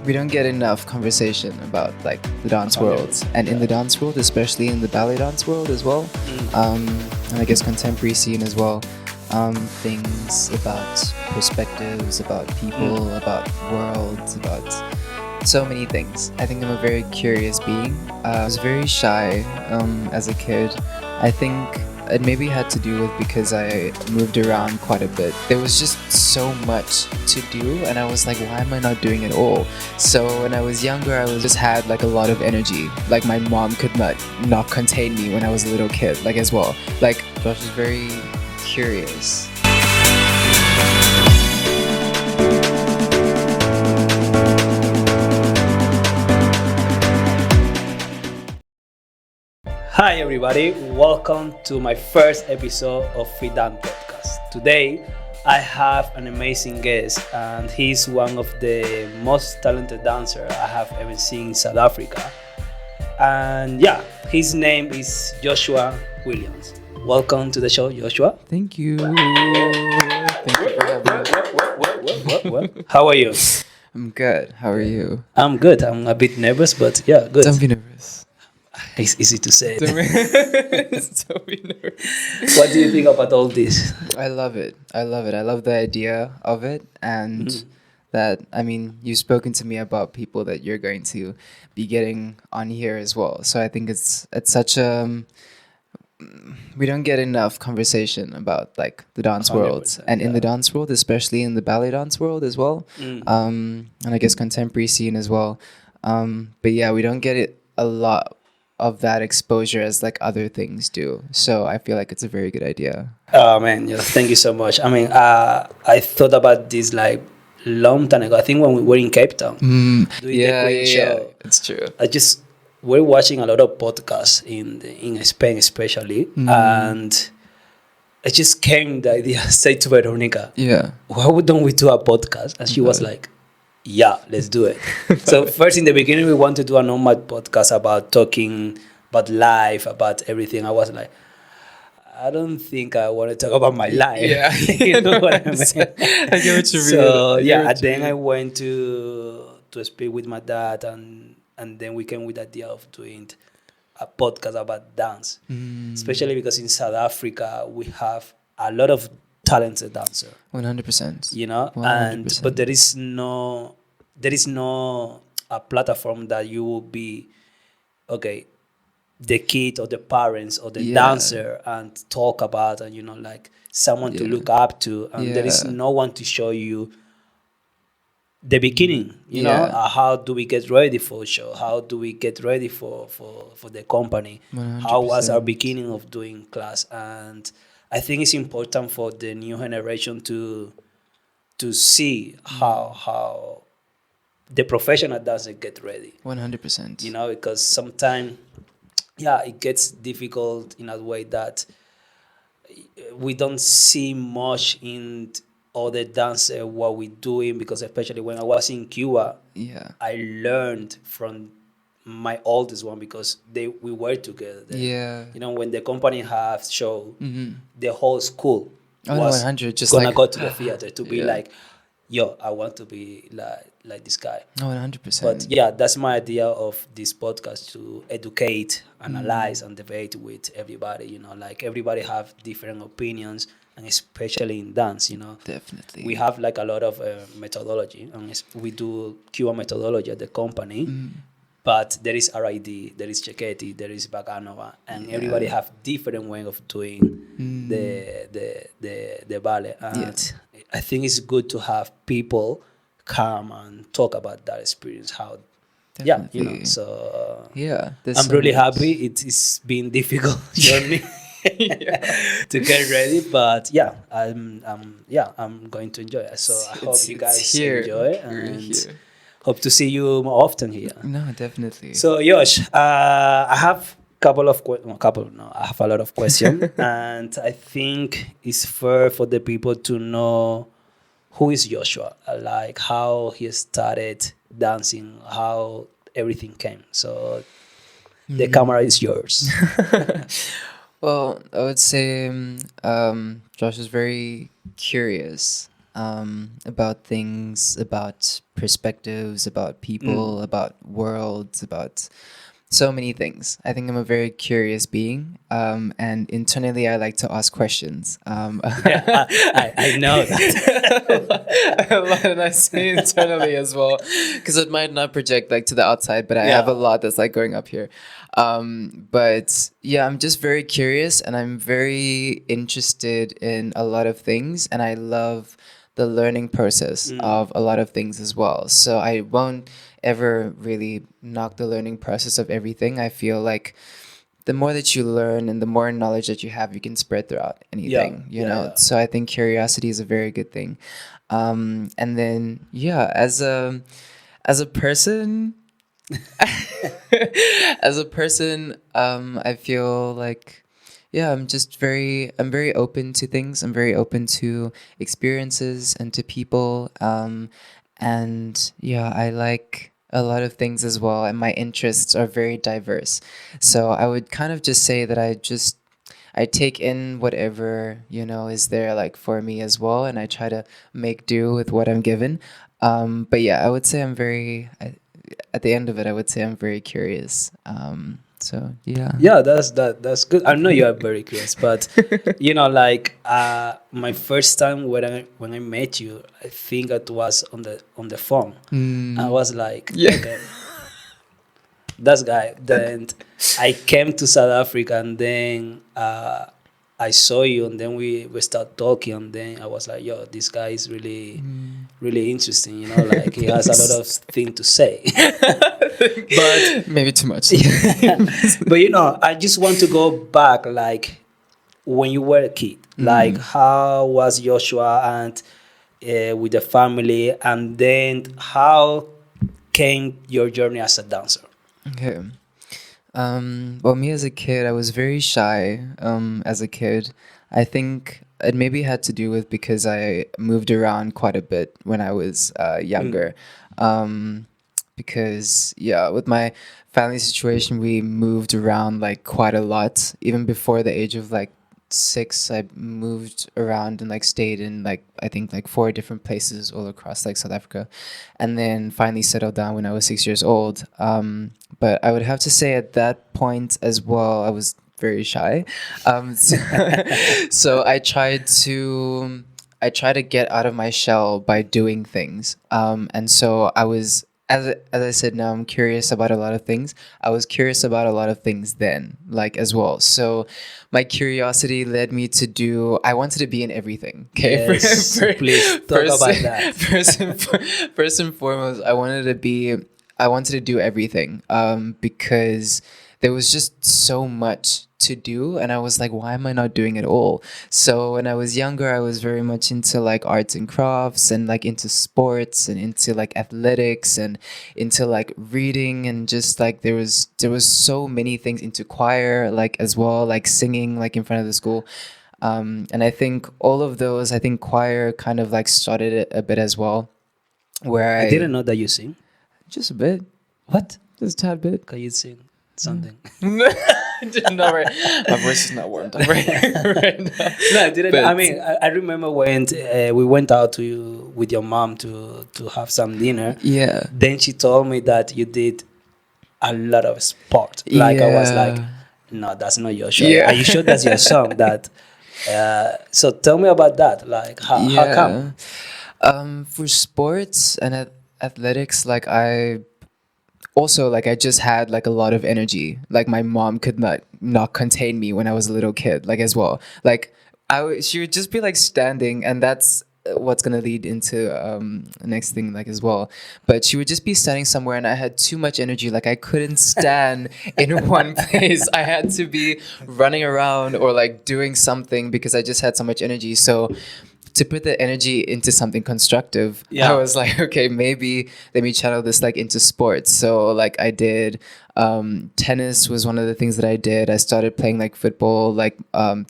we don't get enough conversation about like the dance world, and in the dance world, especially in the ballet dance world as well, and I guess contemporary scene as well. Things about perspectives, about people, about worlds, about so many things. I think I'm a very curious being. I was very shy as a kid. I think it maybe had to do with because I moved around quite a bit. There was just so much to do, and I was like, why am I not doing it all? So when I was younger, I was just had like a lot of energy. Like my mom could not contain me when I was a little kid, like as well. Like Josh is very curious. Hi everybody, welcome to my first episode of Free Dance Podcast. Today I have an amazing guest and he's one of the most talented dancers I have ever seen in South Africa. And yeah, his name is Joshua Williams. Welcome to the show, Joshua. Thank you. Thank you for having me. How are you? I'm good. How are you? I'm good. I'm a bit nervous, but yeah, good. Don't be nervous. It's easy to say. Don't be nervous. What do you think about all this? I love it. I love the idea of it, and that, I mean, you've spoken to me about people that you're going to be getting on here as well. So I think it's such a we don't get enough conversation about like the dance world, and in the dance world, especially in the ballet dance world as well, and I guess contemporary scene as well. But yeah, we don't get it a lot of that exposure as like other things do. So I feel like it's a very good idea. Oh man, yeah, thank you so much. I mean, I thought about this like long time ago. I think when we were in Cape Town doing the show. Yeah, it's true. We're watching a lot of podcasts in Spain especially, and it just came the idea. Say to Veronica, why don't we do a podcast? And she was like, yeah, let's do it. So first in the beginning, we want to do a normal podcast about talking about life, about everything. I was like, I don't think I want to talk about my life. Yeah. You know what I mean? I get what you mean. So yeah, and then I went to speak with my dad, and then we came with the idea of doing a podcast about dance, especially because in South Africa we have a lot of talented dancer. 100%. You know, 100%. But there is no a platform that you will be the kid or the parents or the dancer and talk about, and you know, like someone to look up to, and there is no one to show you the beginning, you know, how do we get ready for a show? How do we get ready for the company? 100%. How was our beginning of doing class? And I think it's important for the new generation to see how the professional dancer get ready. 100%. You know, because sometimes, it gets difficult in a way that we don't see much in other dancer what we're doing, because especially when I was in Cuba, I learned from my oldest one because we were together there. You know, when the company have show, the whole school was 100, just gonna like, go to the theater to be like, yo, I want to be like this guy. 100%. But yeah, that's my idea of this podcast, to educate, analyze, and debate with everybody. You know, like everybody have different opinions, and especially in dance, you know. Definitely. We have like a lot of methodology, and we do Cuba methodology at the company. But there is RID, there is Cecchetti, there is Baganova, and everybody have different way of doing the ballet. And I think it's good to have people come and talk about that experience. How, you know. So I'm really happy. It's been difficult journey to get ready, but I'm going to enjoy it. So I hope you guys enjoy, and hope to see you more often here. No, definitely. So Josh, I have I have a lot of questions, and I think it's fair for the people to know who is Joshua, like how he started dancing, how everything came. So the camera is yours. Well, I would say Josh is very curious. about things, about perspectives, about Mm. people, about worlds, about so many things. I think I'm a very curious being, and internally, I like to ask questions. Yeah, I know that. A lot, and I say internally as well, because it might not project like to the outside, but I have a Yeah. lot that's like going up here. But yeah, I'm just very curious, and I'm very interested in a lot of things, and I love the learning process Mm. of a lot of things as well. So I won't ever really knock the learning process of everything. I feel like the more that you learn and the more knowledge that you have, you can spread throughout Yeah, anything, you yeah, know? yeah. So I think curiosity is a very good thing. And then, yeah, as a person, as a person, I feel like, yeah, I'm very open to things. I'm very open to experiences and to people. And yeah, I like a lot of things as well, and my interests are very diverse. So I would kind of just say that I take in whatever, you know, is there like for me as well, and I try to make do with what I'm given. But yeah, I would say at the end of it, I would say I'm very curious. So yeah. Yeah, that's good. I know you are very curious, but like my first time when I met you, I think it was on the phone. I Mm, was like, yeah. okay, that guy. Then I came to South Africa, and then I saw you, and then we start talking, and then I was like, yo, this guy is really Mm. really interesting. Like he has a lot of Thanks. thing to say. But Maybe too much. but I just want to go back, like when you were a kid, like Mm. how was Joshua and with the family, and then how came your journey as a dancer? Okay. Well, me as a kid, I was very shy. As a kid, I think it maybe had to do with because I moved around quite a bit when I was Mm. younger. Um, because yeah, with my family situation, we moved around like quite a lot. Even before the age of like 6, I moved around and like stayed in like I think like 4 different places all across like South Africa, and then finally settled down when I was 6 years old. But I would have to say at that point as well, I was very shy. So, so I try to get out of my shell by doing things. And so I was, as I said, now I'm curious about a lot of things. I was curious about a lot of things then, like as well. So my curiosity led me to do, I wanted to be in everything. Okay. Yes, please talk First, about that. first and foremost, I wanted to do everything because there was just so much to do, and I was like, why am I not doing it all? So when I was younger, I was very much into like arts and crafts and like into sports and into like athletics and into like reading, and just like there was so many things, into choir like as well, like singing like in front of the school. And I think all of those, I think choir kind of like started it a bit as well, where I didn't I know that you sing. just a bit, What? just a tad bit. Can you sing something? I didn't know, right? My voice is not warmed up right, right now. No, I didn't. I But mean, I remember when we went out to with your mom to have some dinner. yeah, Then she told me that you did a lot of sport. Like I was like, yeah, no, that's not your show. Are yeah, you sure that's your song? That. So tell me about that. Like how come? yeah. For sports and athletics, like I also like I just had like a lot of energy. Like my mom could not contain me when I was a little kid, like as well. Like she would just be like standing, and that's what's gonna lead into the next thing like as well. But she would just be standing somewhere, and I had too much energy. Like I couldn't stand in one place. I had to be running around or like doing something because I just had so much energy. So to put the energy into something constructive, I Yeah. was like, okay, maybe let me channel this like into sports. So like I did Tennis was one of the things that I did. I started playing like football, like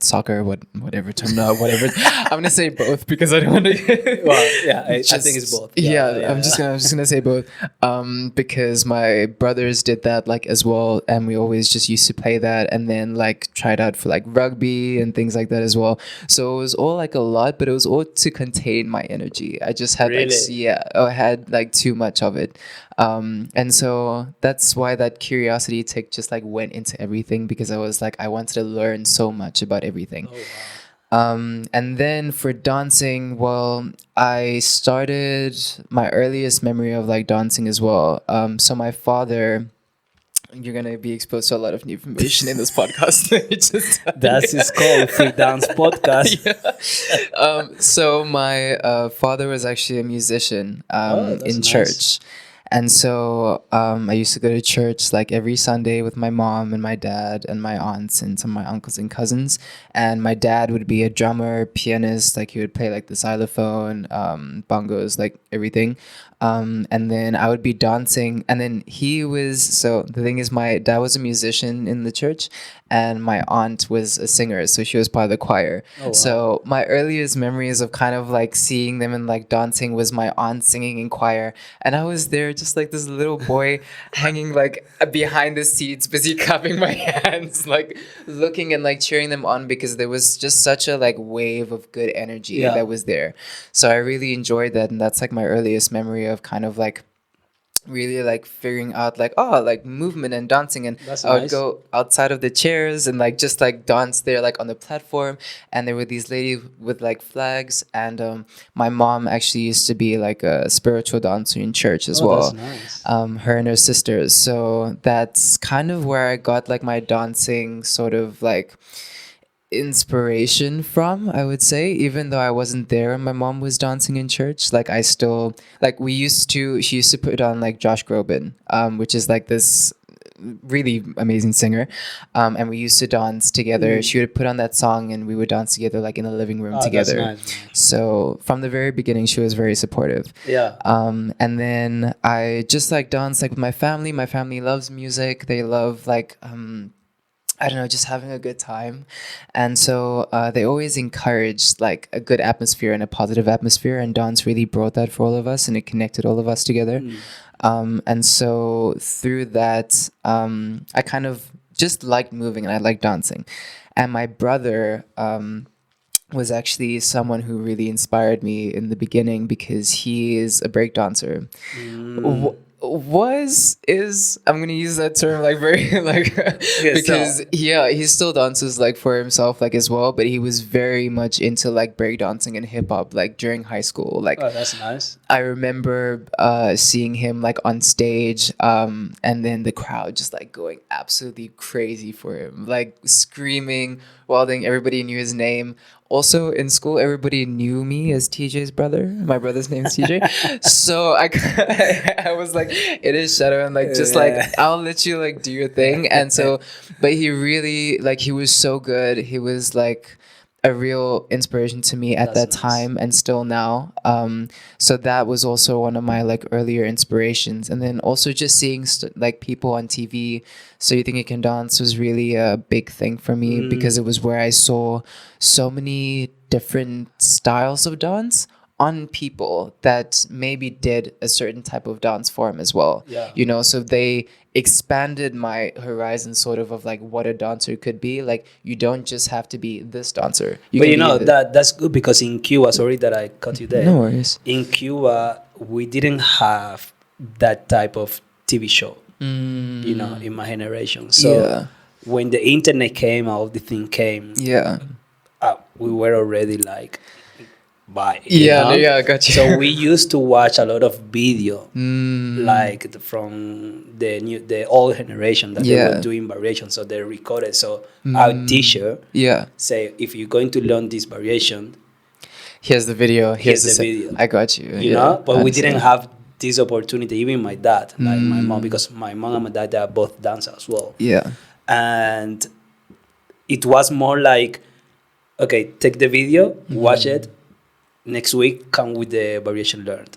soccer, whatever term, no, whatever. I'm gonna say both because I don't want to. Well, yeah, I think it's both. Yeah, I'm just gonna say both. Because my brothers did that like as well, and we always just used to play that, and then like tried out for like rugby and things like that as well. So it was all like a lot, but it was all to contain my energy. I just had like Really? yeah, I had like too much of it. And so that's why that curiosity tick just like went into everything, because I was like I wanted to learn so much about everything. Oh wow. And then for dancing, well, I started my earliest memory of like dancing as well. So my father, you're gonna be exposed to a lot of new information in this podcast. That's is called Free Dance Podcast. Yeah. So my father was actually a musician Oh, that's in nice. church. And so I used to go to church like every Sunday with my mom and my dad and my aunts and some of my uncles and cousins. And my dad would be a drummer, pianist, like he would play like the xylophone, bongos, like everything. And then I would be dancing. And then so the thing is, my dad was a musician in the church and my aunt was a singer. So she was part of the choir. Oh, wow. So my earliest memories of kind of like seeing them and like dancing was my aunt singing in choir. And I was there just like this little boy hanging like behind the seats, busy clapping my hands, like looking and like cheering them on, because there was just such a like wave of good energy Yeah. that was there. So I really enjoyed that. And that's like my earliest memory of kind of like really like figuring out like like movement and dancing. And That's I would nice. go outside of the chairs and like just like dance there like on the platform, and there were these ladies with like flags, and my mom actually used to be like a spiritual dancer in church as Oh, well. that's nice. Her and her sisters. So that's kind of where I got like my dancing sort of like inspiration from, I would say. Even though I wasn't there and my mom was dancing in church, like I still like she used to put on like Josh Groban, which is like this really amazing singer, and we used to dance together. She would put on that song and we would dance together like in the living room Oh, together. that's nice, man. So from the very beginning she was very supportive. Yeah. And then I just like dance like with my family. My family loves music. They love like I don't know, just having a good time. And so they always encouraged like a good atmosphere and a positive atmosphere. And dance really brought that for all of us, and it connected all of us together. And so through that, I kind of just liked moving and I liked dancing. And my brother was actually someone who really inspired me in the beginning, because he is a break dancer. I'm gonna use that term like very like because he still dances like for himself like as well, but he was very much into like breakdancing and hip hop like during high school. Like Oh, that's nice. I remember seeing him like on stage, and then the crowd just like going absolutely crazy for him, like screaming, wilding. Everybody knew his name. Also in school, everybody knew me as TJ's brother. My brother's name is TJ. So I was like, it is Shadow, and like just like I'll let you like do your thing. And so, but he really like he was so good. He was like a real inspiration to me at That's that nice. time and still now. So that was also one of my like earlier inspirations. And then also just seeing like people on TV, So You Think You Can Dance was really a big thing for me, because it was where I saw so many different styles of dance on people that maybe did a certain type of dance form as well. Yeah. You know, so they expanded my horizon sort of like what a dancer could be. Like you don't just have to be this dancer. But can you be know the- that's good, because in Cuba, sorry that I cut you there. No worries. In Cuba, we didn't have that type of TV show. You know, in my generation. So Yeah. when the internet came, all the thing came. Yeah. We were already like, bye. Yeah, no, yeah, I got you. So we used to watch a lot of video, Mm. like from the old generation that they Yeah. were doing variations. So they recorded. So our teacher Yeah. say, if you're going to learn this variation, Here's the video. Here's the se- video. I got you. you yeah, know, but I we didn't understand. have this opportunity. Even my dad, like my mom, because my mom and my dad, they are both dancers as well. Yeah. And it was more like, okay, take the video, watch it, next week come with the variation learned.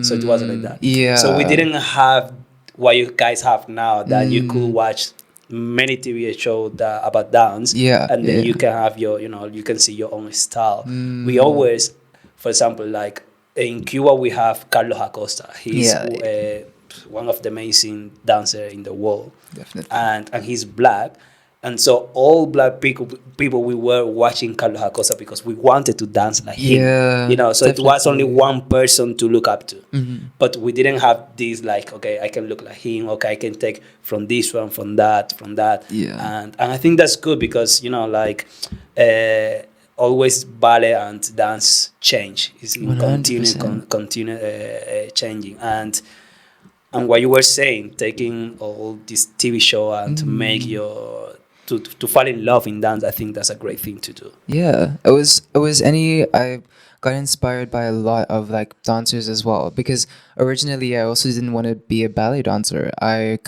So it wasn't like that. Yeah. So we didn't have what you guys have now, that you could watch many TV shows that about dance, Yeah, and then you yeah. can have your, you can see your own style. We always, for example, like in Cuba, we have Carlos Acosta. He's Yeah, one of the amazing dancer in the world, definitely. and he's black. And so all black people we were watching Carlos Acosta because we wanted to dance like him. Yeah, So it was only definitely. one person to look up to. But we didn't have this like, okay, I can look like him, okay, I can take from this one, from that. Yeah. And I think that's good because, like always ballet and dance change is in continue 100%. continue changing. And what you were saying, taking all this TV show and to make your to fall in love in dance, I think that's a great thing to do. Yeah, it was any I got inspired by a lot of like dancers as well because originally I also didn't want to be a ballet dancer. I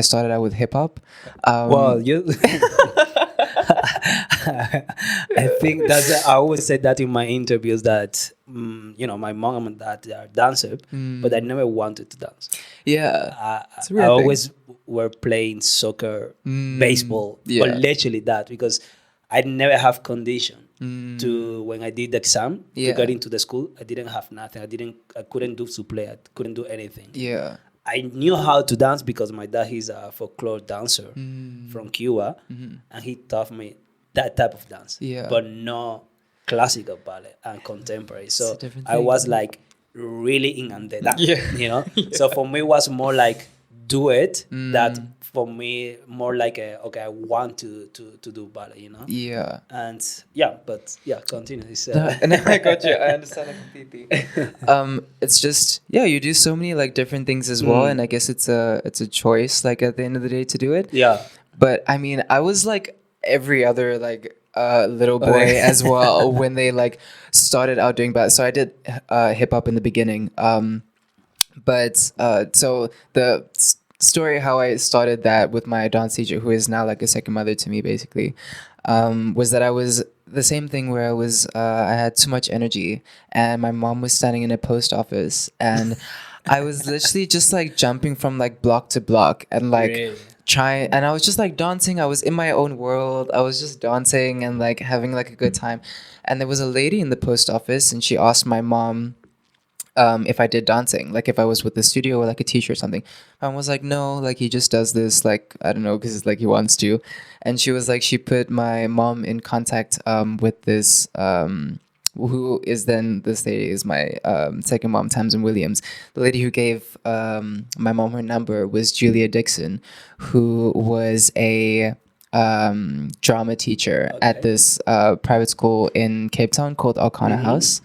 started out with hip hop. Well, you. I think I always said that in my interviews that my mom and dad, they are dancers, but I never wanted to dance. Yeah, it's a I weird thing. always were playing soccer, baseball, but yeah. literally that because I never have condition to when I did the exam to Yeah. get into the school. I didn't have nothing. I couldn't do to play. I couldn't do anything. Yeah. I knew how to dance because my dad is a folklore dancer from Cuba, and he taught me that type of dance, Yeah. but no classical ballet and contemporary. So a different I thing. was like really in and that, Yeah. So for me, it was more like do it. That for me more like okay, I want to do ballet, Yeah. and continue. It's, And I got you. I understand it completely. It's just you do so many like different things as well, and I guess it's a choice like at the end of the day to do it. yeah. But I mean, I was like every other like little boy as well when they like started out doing ballet. So I did hip hop in the beginning. But so the story how I started that with my dance teacher, who is now like a second mother to me, basically, was that I was the same thing where I had too much energy, and my mom was standing in a post office, and I was literally just like jumping from like block to block and like Really? trying, and I was just like dancing. I was in my own world. I was just dancing and like having like a good time. And there was a lady in the post office, and she asked my mom if I did dancing, like if I was with the studio or like a teacher or something. I was like, no, like he just does this, like, I don't know, because it's like he wants to. And she was like, she put my mom in contact with this, who is then, this lady is my second mom, Tamsin Williams. The lady who gave my mom her number was Julia Dixon, who was a drama teacher at this private school in Cape Town called Alcana House.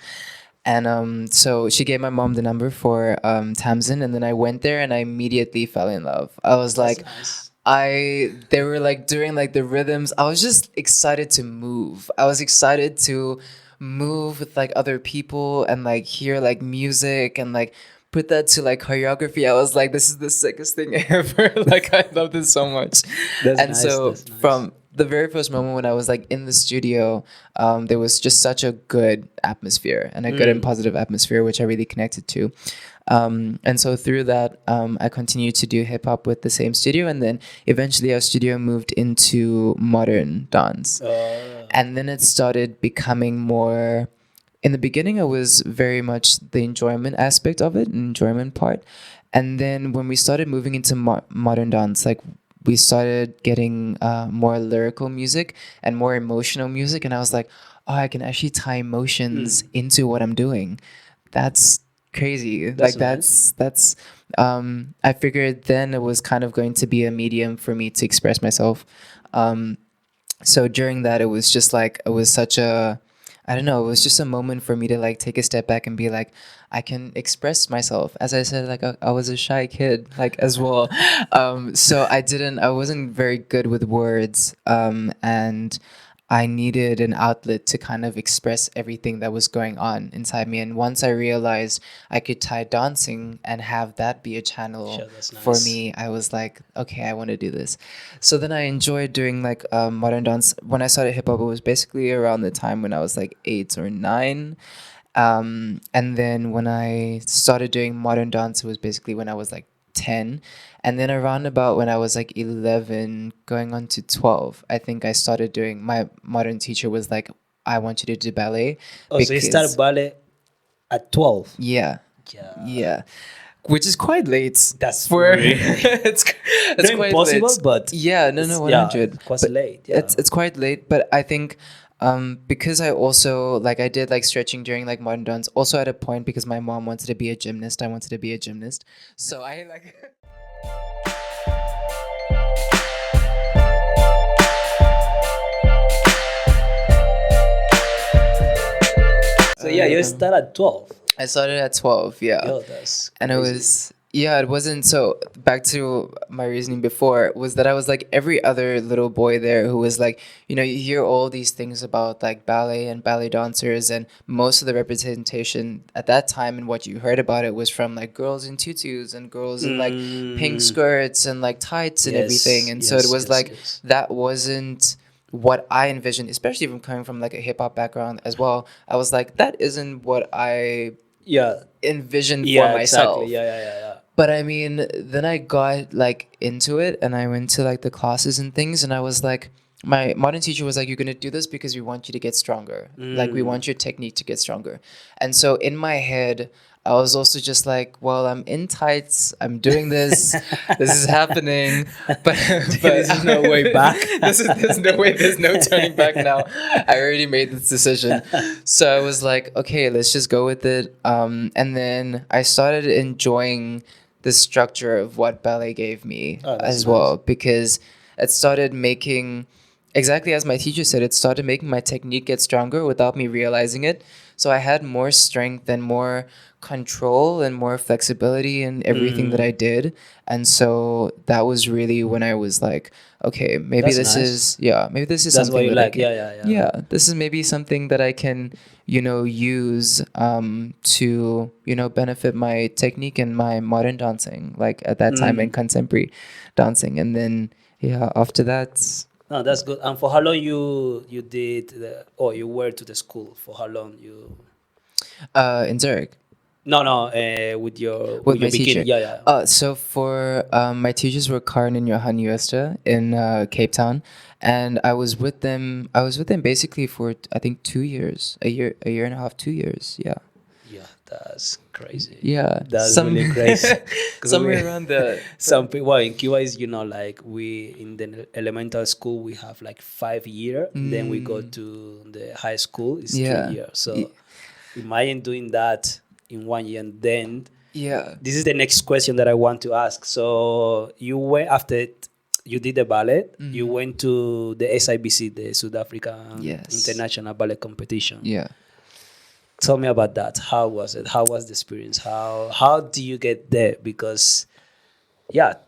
And so she gave my mom the number for Tamsin, and then I went there and I immediately fell in love. I was like, Nice. they were like doing like the rhythms. I was just excited to move. I was excited to move with like other people and like hear like music and like put that to like choreography. I was like, this is the sickest thing ever. Like I love this so much. That's And nice, so that's nice. from the very first moment when I was like in the studio, there was just such a good atmosphere and a good and positive atmosphere, which I really connected to. And so through that, I continued to do hip hop with the same studio. And then eventually our studio moved into modern dance. And then it started becoming more, in the beginning, it was very much the enjoyment aspect of it, enjoyment part. And then when we started moving into modern dance, like we started getting more lyrical music and more emotional music. And I was like, oh, I can actually tie emotions into what I'm doing. That's crazy. That's Like that's I figured then it was kind of going to be a medium for me to express myself. So during that, it was just like, it was such a, I don't know, it was just a moment for me to like take a step back and be like, I can express myself. As I said, like I was a shy kid, like as well. So I wasn't very good with words. And I needed an outlet to kind of express everything that was going on inside me. And once I realized I could tie dancing and have that be a channel Sure, that's for nice. me, I was like, okay, I want to do this. So then I enjoyed doing like modern dance. When I started hip hop, it was basically around the time when I was like 8 or 9. And then when I started doing modern dance, it was basically when I was like 10. And then around about when I was like 11, going on to 12, I think I started doing, my modern teacher was like, I want you to do ballet. Oh, so you started ballet at 12. Yeah. Yeah. Yeah. Which is quite late. That's for really it's not quite impossible, late. but Yeah, no, it's, no, yeah, 100. it's quite But late. Yeah. it's quite late, but I think because I also like I did like stretching during like modern dance also at a point because my mom wanted to be a gymnast. I wanted to be a gymnast. So I like So yeah, you start at 12. I started at 12, yeah. Yo, that's And it crazy. was, yeah, it wasn't. So back to my reasoning before was that I was like every other little boy there who was like, you know, you hear all these things about like ballet and ballet dancers, and most of the representation at that time and what you heard about it was from like girls in tutus and girls in like pink skirts and like tights and Yes, everything. And so it was like that wasn't what I envisioned, especially from coming from like a hip hop background as well. I was like, that isn't what I Yeah. envisioned for Yeah, myself. exactly. Yeah. But I mean, then I got like into it and I went to like the classes and things, and I was like, my modern teacher was like, you're gonna do this because we want you to get stronger. Like we want your technique to get stronger. And so in my head, I was also just like, well, I'm in tights, I'm doing this, this is happening, but There's no way back. there's no way, there's no turning back now. I already made this decision. So I was like, okay, let's just go with it. And then I started enjoying the structure of what ballet gave me as well, because it started making, exactly as my teacher said, it started making my technique get stronger without me realizing it. So I had more strength and more control and more flexibility in everything that I did. And so that was really when I was like, okay, maybe That's this nice. is, yeah, maybe this is That's something what you that I like. can, Yeah. this is maybe something that I can, you know, use to, you know, benefit my technique and my modern dancing, like at that time in contemporary dancing. And then, yeah, after that, No, that's good. And for how long you did you were to the school? For how long you? in Zurich. No, with With your my teacher. bikini. Yeah. So for my teachers were Karin and Johan Uesta in Cape Town, and I was with them. I was with them basically for I think 2 years, a year and a half, 2 years. Yeah. Yeah, that's crazy. Yeah. That's really crazy. 'Cause Somewhere we- around the. Some people, well, in Cuba is, like we in the elemental school we have like 5 year, then we go to the high school. It's Yeah. 3 years. So imagine doing that in 1 year, and then Yeah. this is the next question that I want to ask. So you went after you did the ballet. You went to the SIBC, the South African International Ballet Competition. Yeah. Tell me about that. How was it? How was the experience? How do you get there? Because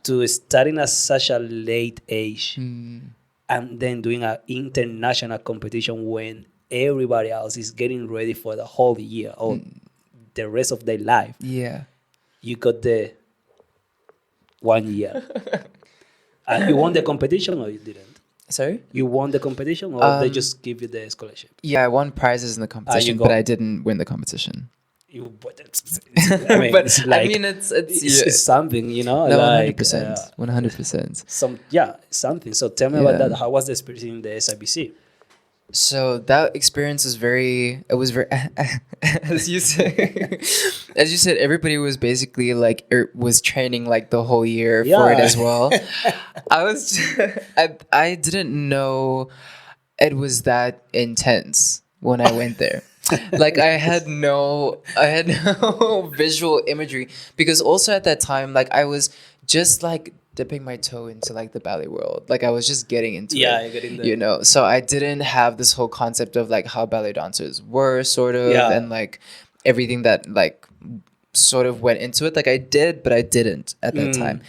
to starting at such a late age and then doing an international competition when everybody else is getting ready for the whole year or the rest of their life. Yeah. You got there 1 year. And you won the competition or you didn't? Sorry? You won the competition or they just give you the scholarship? Yeah, I won prizes in the competition, got- but I didn't win the competition. You, but But it's like, I mean, it's it's something, no, like 100%, 100%. something. So tell me about that. How was the experience in the SIBC? So that experience was very. It was very, as you said, everybody was basically like was training like the whole year for it Yeah. as well. I was, I didn't know it was that intense when I went there. Like I had no visual imagery, because also at that time, like I was just like dipping my toe into like the ballet world. Like I was just getting into it, getting the, you know. So I didn't have this whole concept of like how ballet dancers were, sort of, and like everything that like sort of went into it. Like I did, but I didn't at that time.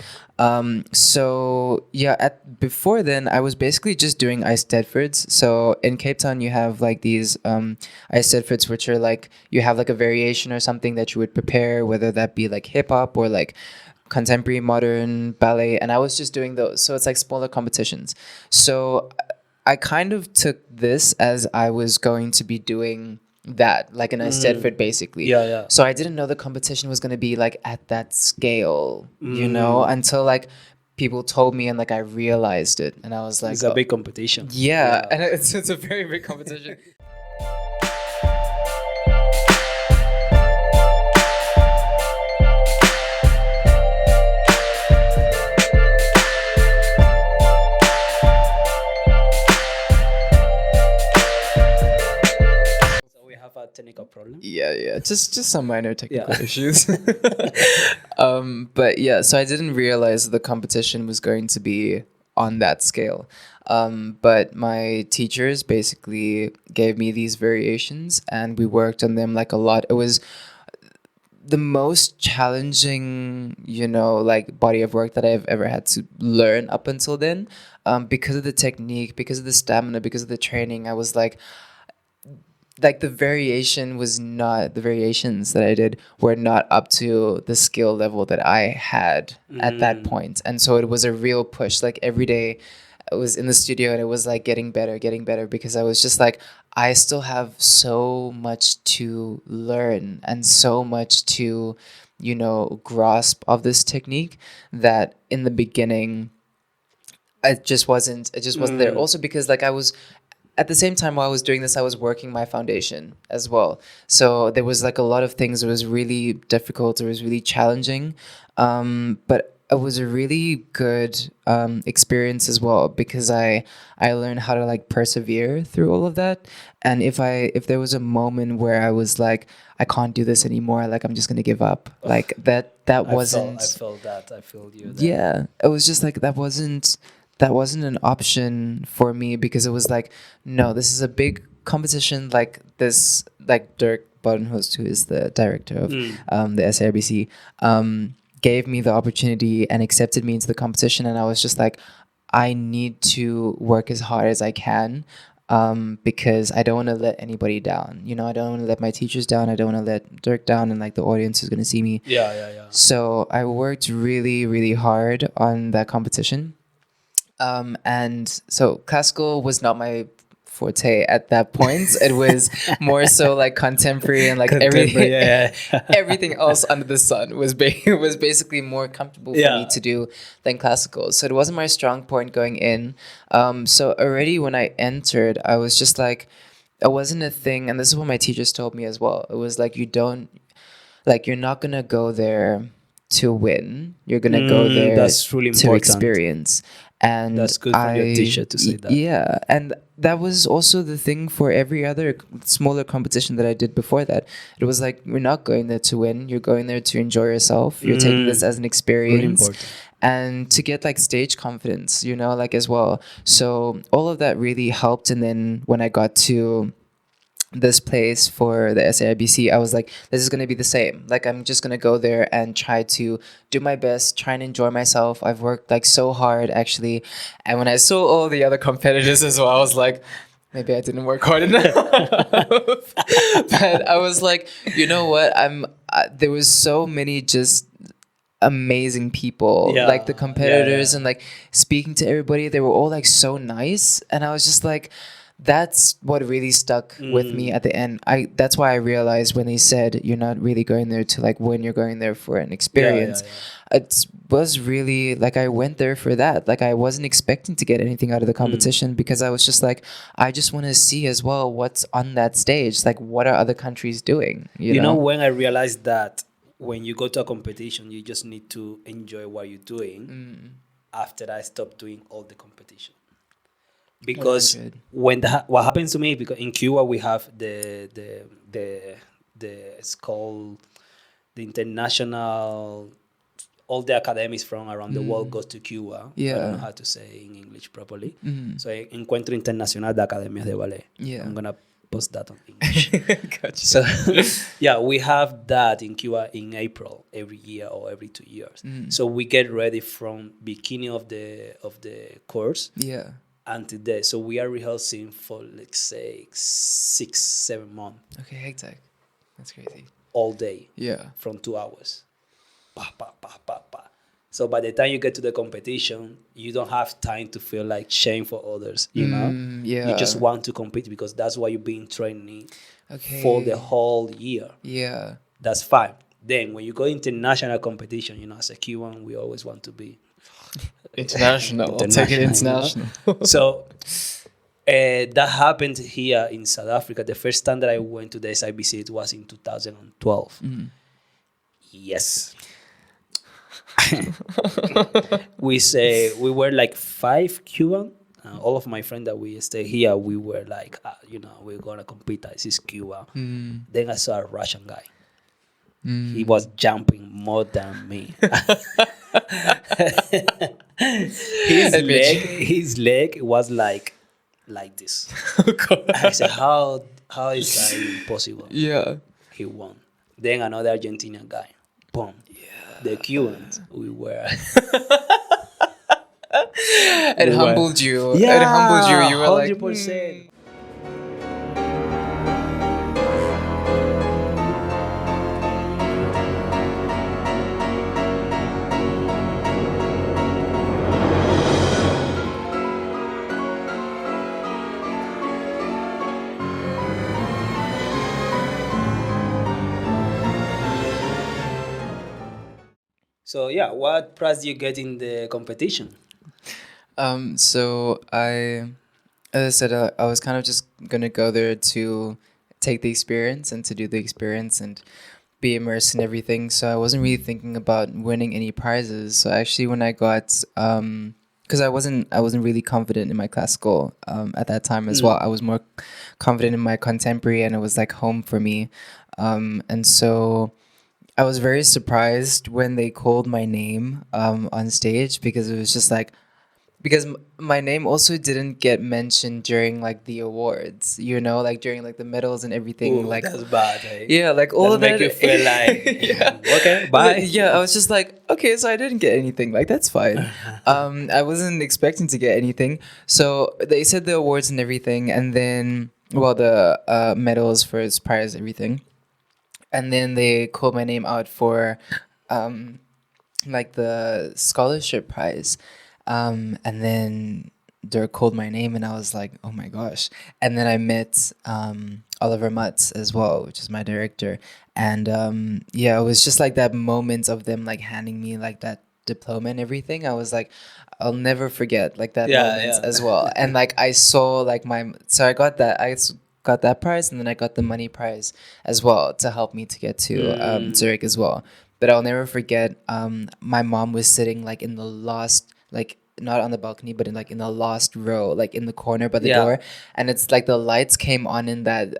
So yeah, before then I was basically just doing ice Stedfords. So in Cape Town you have like these ice Stedfords, which are like you have like a variation or something that you would prepare, whether that be like hip hop or like contemporary modern ballet, and I was just doing those. So it's like smaller competitions. So I kind of took this as I was going to be doing that, like, and I stayed for it basically. Yeah, yeah. So I didn't know the competition was going to be like at that scale, you know, until like people told me and like I realized it, and I was like, It's a oh, big competition. yeah, and it's a very big competition. So we have a technical problem. Yeah, just some minor technical Yeah. issues. But yeah, so I didn't realize the competition was going to be on that scale. But my teachers basically gave me these variations, and we worked on them like a lot. It was the most challenging, you know, like body of work that I've ever had to learn up until then, because of the technique, because of the stamina, because of the training. I was like the variations that I did were not up to the skill level that I had at that point. And so it was a real push. Like every day I was in the studio and it was like getting better, because I was just like, I still have so much to learn and so much to, you know, grasp of this technique, that in the beginning it just wasn't there. Also because like I was, at the same time while I was doing this, I was working my foundation as well. So there was like a lot of things that was really difficult. It was really challenging. But it was a really good experience as well, because I learned how to like persevere through all of that. And if there was a moment where I was like, I can't do this anymore, like I'm just gonna give up, like that wasn't. I felt that. I feel you. There. Yeah, it was just like that wasn't an option for me, because it was like, no, this is a big competition. Like this, like Dirk Bodenhost, who is the director of the SARBC, gave me the opportunity and accepted me into the competition, and I was just like, I need to work as hard as I can, because I don't want to let anybody down. You know, I don't want to let my teachers down. I don't want to let Dirk down, and like the audience is gonna see me. Yeah. So I worked really, really hard on that competition. And so classical was not my forte at that point. It was more so like contemporary, and like everything, everything else under the sun was was basically more comfortable for me to do than classical. So it wasn't my strong point going in. So already when I entered, I was just like, it wasn't a thing. And this is what my teachers told me as well. It was like, you're not gonna go there to win. You're gonna go there That's really to important. experience. And That's good for your teacher to say that. Yeah, and that was also the thing for every other smaller competition that I did before that. It was like, you're not going there to win. You're going there to enjoy yourself. You're taking this as an experience. Really important. And to get like stage confidence, you know, like as well. So all of that really helped. And then when I got to this place for the SAIBC, I was like, this is going to be the same. Like, I'm just going to go there and try to do my best, try and enjoy myself. I've worked like so hard, actually. And when I saw all the other competitors as well, I was like, maybe I didn't work hard enough. But I was like, you know what? There was so many just amazing people, like the competitors, and like speaking to everybody, they were all like so nice. And I was just like, that's what really stuck with me at the end. That's why I realized when they said you're not really going there to like win, you're going there for an experience. It was really like, I went there for that. Like, I wasn't expecting to get anything out of the competition, because I was just like, I just want to see as well what's on that stage. Like, what are other countries doing? You know, when I realized that when you go to a competition, you just need to enjoy what you're doing. After I stopped doing all the competition. Because 100. what happens to me, because in Cuba we have the it's called the international, all the academies from around the world goes to Cuba. I don't know how to say in English properly. So Encuentro Internacional de Academias de Ballet. I'm gonna post that on English. Gotcha. So we have that in Cuba in April every year or every 2 years. So we get ready from beginning of the course until there. So we are rehearsing for, let's say, 6-7 months. Okay, hectic. That's crazy. All day. From 2 hours. Pa, pa, pa, pa, pa. So by the time you get to the competition, you don't have time to feel like shame for others, you know? You just want to compete because that's what you've been training for the Okay. whole year. Yeah. That's fine. Then when you go international competition, as a Cuban, we always want to be International. I'll take it international. international. So that happened here in South Africa. The first time that I went to the SIBC, it was in 2012. Yes. We were like 5 Cuban. All of my friends that we stay here, we were like, we're gonna compete. This is Cuba. Then I saw a Russian guy. He was jumping more than me. His leg was like this. I said, how is that even possible? Yeah. He won. Then another Argentinian guy. Boom. The Cubans, we were. It humbled you. Yeah, It humbled you. You were like, 100%. So yeah, what prize do you get in the competition? So as I said, I was kind of just gonna go there to take the experience and to do the experience and be immersed in everything. So I wasn't really thinking about winning any prizes. So actually, when I got because I wasn't really confident in my classical at that time as well. I was more confident in my contemporary, and it was like home for me. And so I was very surprised when they called my name on stage, because it was just like, because my name also didn't get mentioned during like the awards, like during like the medals and everything, Oh, like, that's bad. Hey? yeah, like all That of make that. you feel like Yeah. okay, bye. Yeah, I was just like, okay, so I didn't get anything, like that's fine. I wasn't expecting to get anything, so they said the awards and everything, and then, well, the medals, first prize, everything, and then they called my name out for like the scholarship prize, and then they called my name, and I was like, oh my gosh. And then I met Oliver Mutz as well, which is my director, and yeah, it was just like that moment of them like handing me like that diploma and everything. I was like, I'll never forget like that Yeah, moment yeah. as well. And like I saw like so I got that prize, and then I got the money prize as well to help me to get to Zurich as well. But I'll never forget, my mom was sitting like in the last, like not on the balcony, but in the last row, like in the corner by the Yeah. door. And it's like the lights came on in that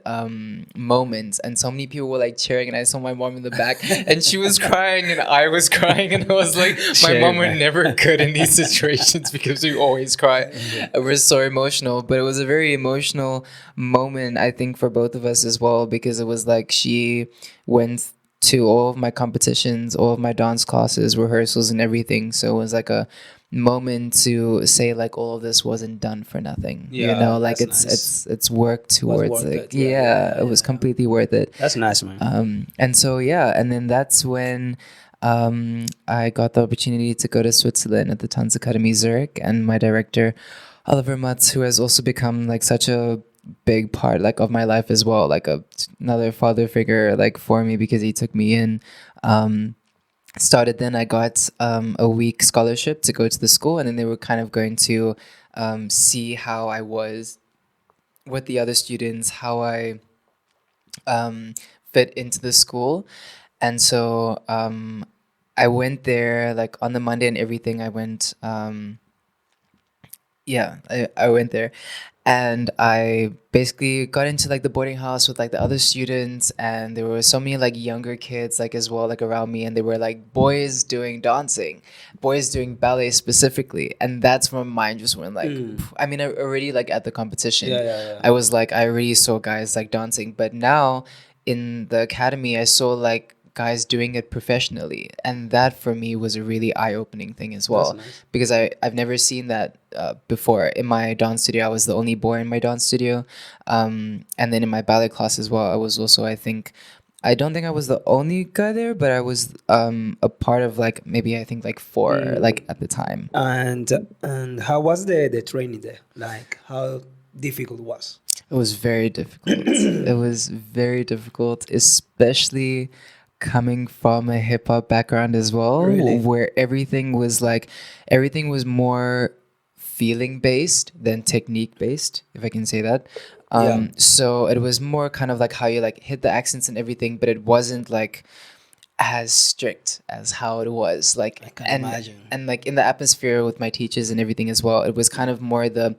moment, and so many people were like cheering, and I saw my mom in the back, and she was crying, and I was crying, and I was like, my Shame, mom were man. never good in these situations because we always cry. It was so emotional, but it was a very emotional moment, I think, for both of us as well, because it was like she went to all of my competitions, all of my dance classes, rehearsals, and everything. So it was like a moment to say like all of this wasn't done for nothing. Yeah, Like that's it's worked towards worth like, it. Yeah, it was yeah. completely worth it. That's nice, man. And so yeah, and then that's when I got the opportunity to go to Switzerland at the Tanz Academy Zurich, and my director Oliver Mutz, who has also become like such a big part like of my life as well, like another father figure like for me, because he took me in. Started then I got a week scholarship to go to the school, and then they were kind of going to see how I was with the other students, how I fit into the school. And so I went there like on the Monday and everything. I went I went there, and I basically got into like the boarding house with like the other students, and there were so many like younger kids like as well, like around me, and they were like boys doing dancing, boys doing ballet specifically, and that's when my mind just went like, I mean, I already like at the competition, Yeah. I was like, I already saw guys like dancing, but now in the academy I saw like guys doing it professionally, and that for me was a really eye-opening thing as well. That's nice. Because I've never seen that before. In my dance studio, I was the only boy in my dance studio, and then in my ballet class as well, I was also, I don't think I was the only guy there, but I was a part of like maybe I think like four like at the time. And how was the training there? Like how difficult it was? It was very difficult. It was very difficult, especially coming from a hip hop background as well, Really? where everything was more feeling based than technique based, if I can say that. Yeah, So it was more kind of like how you like hit the accents and everything, but it wasn't like as strict as how it was I like can imagine. and like in the atmosphere with my teachers and everything as well, it was kind of more the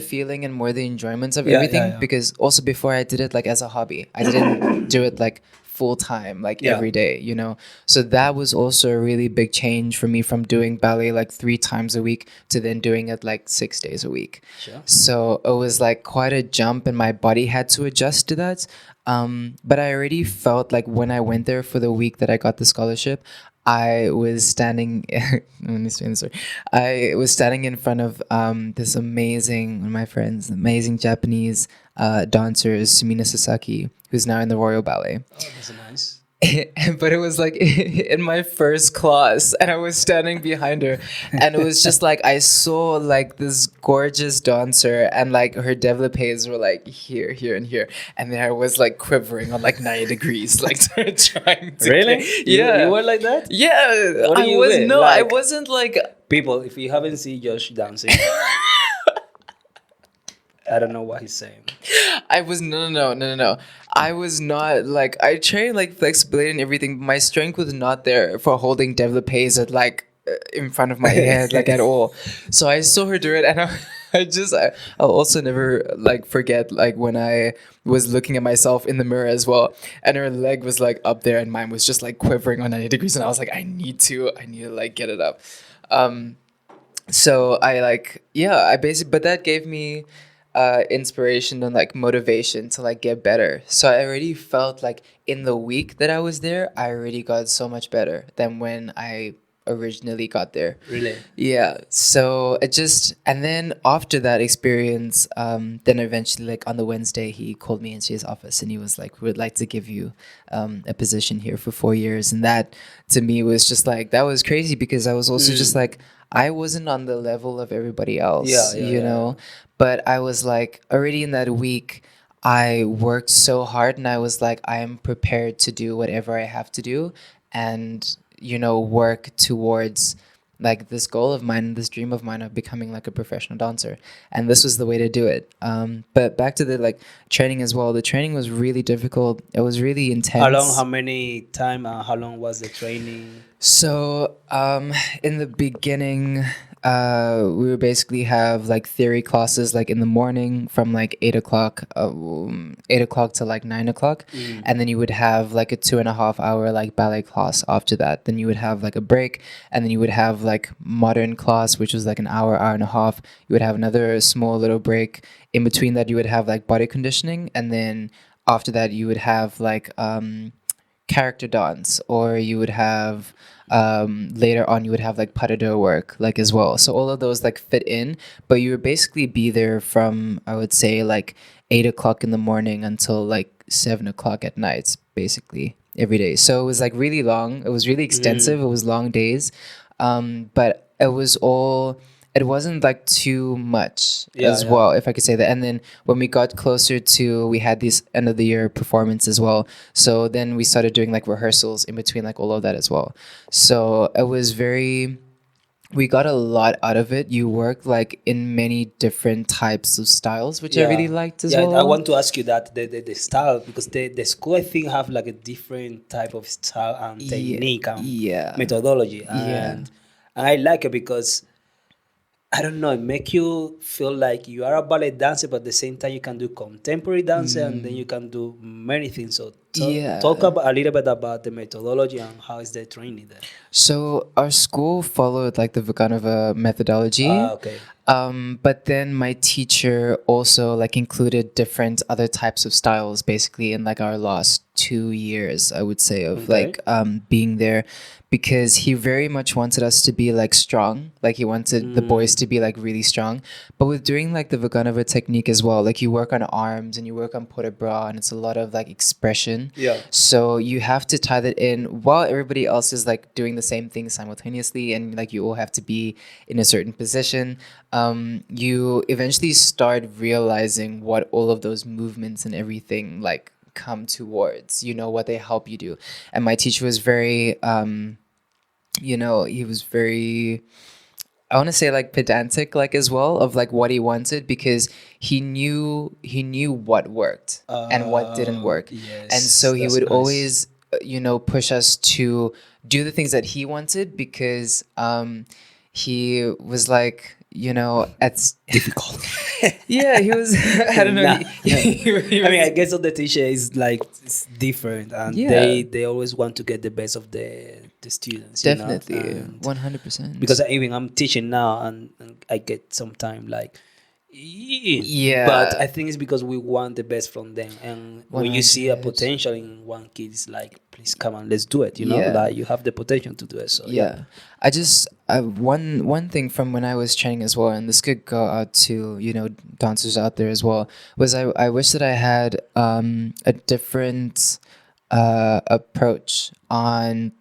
feeling and more the enjoyments of Yeah, yeah, everything, yeah. because also before I did it like as a hobby, I didn't do it like full time like Yeah. every day, you know. So that was also a really big change for me, from doing ballet like 3 times a week to then doing it like 6 days a week. Sure. So it was like quite a jump, and my body had to adjust to that. But I already felt like when I went there for the week that I got the scholarship, I was standing. Let me explain this story. I was standing in front of this amazing, one of my friends, amazing Japanese dancer, Sumina Sasaki, who's now in the Royal Ballet. Oh, that's nice. But it was like in my first class, and I was standing behind her, and it was just like I saw like this gorgeous dancer, and like her developes were like here, here, and here, and then I was like quivering on like 90 degrees, like trying to Really? You yeah, were like that? yeah. What do I you was wear? no, I Like wasn't like people, if you haven't seen Josh dancing, I don't know what he's saying. I was no. I was not like I trained like flexibility and everything. But my strength was not there for holding developes at like in front of my head like at all. So I saw her do it, and I'll also never like forget like when I was looking at myself in the mirror as well, and her leg was like up there, and mine was just like quivering on 90 degrees, and I was like, I need to like get it up. Um, so I like yeah, I basically, but that gave me inspiration and like motivation to like get better. So I already felt like in the week that I was there, I already got so much better than when I originally got there. Really? Yeah. So it just, and then after that experience, then eventually, like on the Wednesday, he called me into his office, and he was like, "We would like to give you a position here for 4 years." And that to me was just like, that was crazy, because I was also just like, I wasn't on the level of everybody Yeah, else, yeah, you yeah, yeah. know? But I was like, already in that week, I worked so hard, and I was like, I am prepared to do whatever I have to do, and, you know, work towards like this goal of mine, this dream of mine of becoming like a professional dancer. And this was the way to do it. But back to the like training as well. The training was really difficult. It was really How long? How intense. many time? How long was the training? So, in the beginning, we would basically have like theory classes like in the morning from like 8 o'clock, 8 o'clock to like 9 o'clock, and then you would have like a 2.5 hour like ballet class after that. Then you would have like a break, and then you would have like modern class, which was like an hour, hour and a half. You would have another small little break. In between that, you would have like body conditioning, and then after that, you would have like character dance, or you would have later on you would have like pas de deux work like as well. So all of those like fit in, but you would basically be there from, I would say, like 8 o'clock in the morning until like 7 o'clock at night, basically every day. So it was like really long, it was really extensive, it was long days. But it was all, it wasn't like too much Yeah, as yeah. well, if I could say that. And then when we got closer to, we had this end of the year performance as well. So then we started doing like rehearsals in between like all of that as well. So it was very, we got a lot out of it. You worked like in many different types of styles, which I really Yeah, liked as yeah. I well. want to ask you that the style, because the school I think have like a different type of style and Yeah, technique and yeah, methodology, yeah. and I like it because I don't know, it make you feel like you are a ballet dancer, but at the same time you can do contemporary dance and then you can do many things. So talk Yeah. about a little bit about the methodology and how is the training there. So our school followed like the Vaganova Ah, methodology. okay, But then my teacher also like included different other types of styles basically in like our last 2 years, I would say, of okay. like being there, because he very much wanted us to be like strong. Like he wanted the boys to be like really strong. But with doing like the Vaganova technique as well, like you work on arms and you work on port de bras, and it's a lot of like expression. position. Yeah. So you have to tie that in while everybody else is like doing the same thing simultaneously, and like you all have to be in a certain position. You eventually start realizing what all of those movements and everything like come towards, what they help you do. And my teacher was very, he was very, I want to say like pedantic, like as well, of like what he wanted, because he knew what worked and what didn't work. And Yes, so he that's would nice. always push us to do the things that he wanted, because he was like, at Difficult. yeah, he was I don't know, Nah. he I mean, I was, guess all the teacher is like it's different, and yeah, they always want to get the best of the students, definitely, and 100%. because even I'm teaching now, and I get some time like, but Yeah, I think it's because we want the best from them, and when you see a 100. potential in one kid, it's like, please come on, let's do it. Yeah. Like you have the potential to do it. So yeah. Yeah, one thing from when I was training as well, and this could go out to dancers out there as well, was I wish that I had a different approach on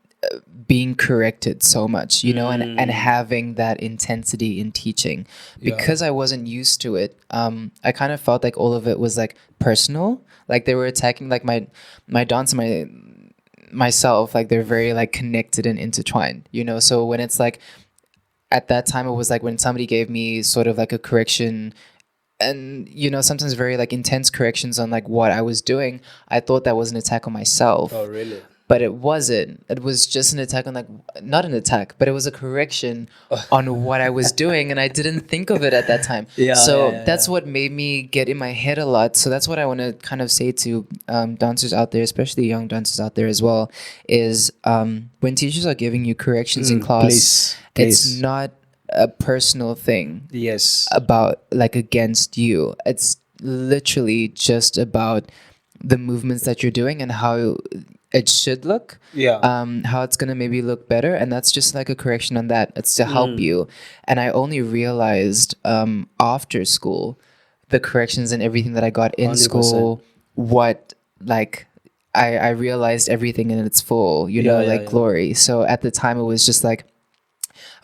being corrected so much, and having that intensity in teaching, Yeah. because I wasn't used to it. I kind of felt like all of it was like personal, like they were attacking like my dance and myself, like they're very like connected and intertwined, so when it's like at that time, it was like when somebody gave me sort of like a correction, and sometimes very like intense corrections on like what I was doing, I thought that was an attack on myself. Oh really? But it wasn't. It was just an attack on, like, not an attack, but it was a correction on what I was doing, and I didn't think of it at that time. Yeah, So yeah, yeah, that's yeah. what made me get in my head a lot. So that's what I want to kind of say to dancers out there, especially young dancers out there as well, is when teachers are giving you corrections in class, it's please. not a personal thing Yes. about like against you. It's literally just about the movements that you're doing and how it should look, Yeah. how it's gonna maybe look better, and that's just like a correction on that. It's to help you. And I only realized after school, the corrections and everything that I got in 100%. school, what like I realized everything in its full, Yeah, yeah, like yeah. glory. So at the time, it was just like,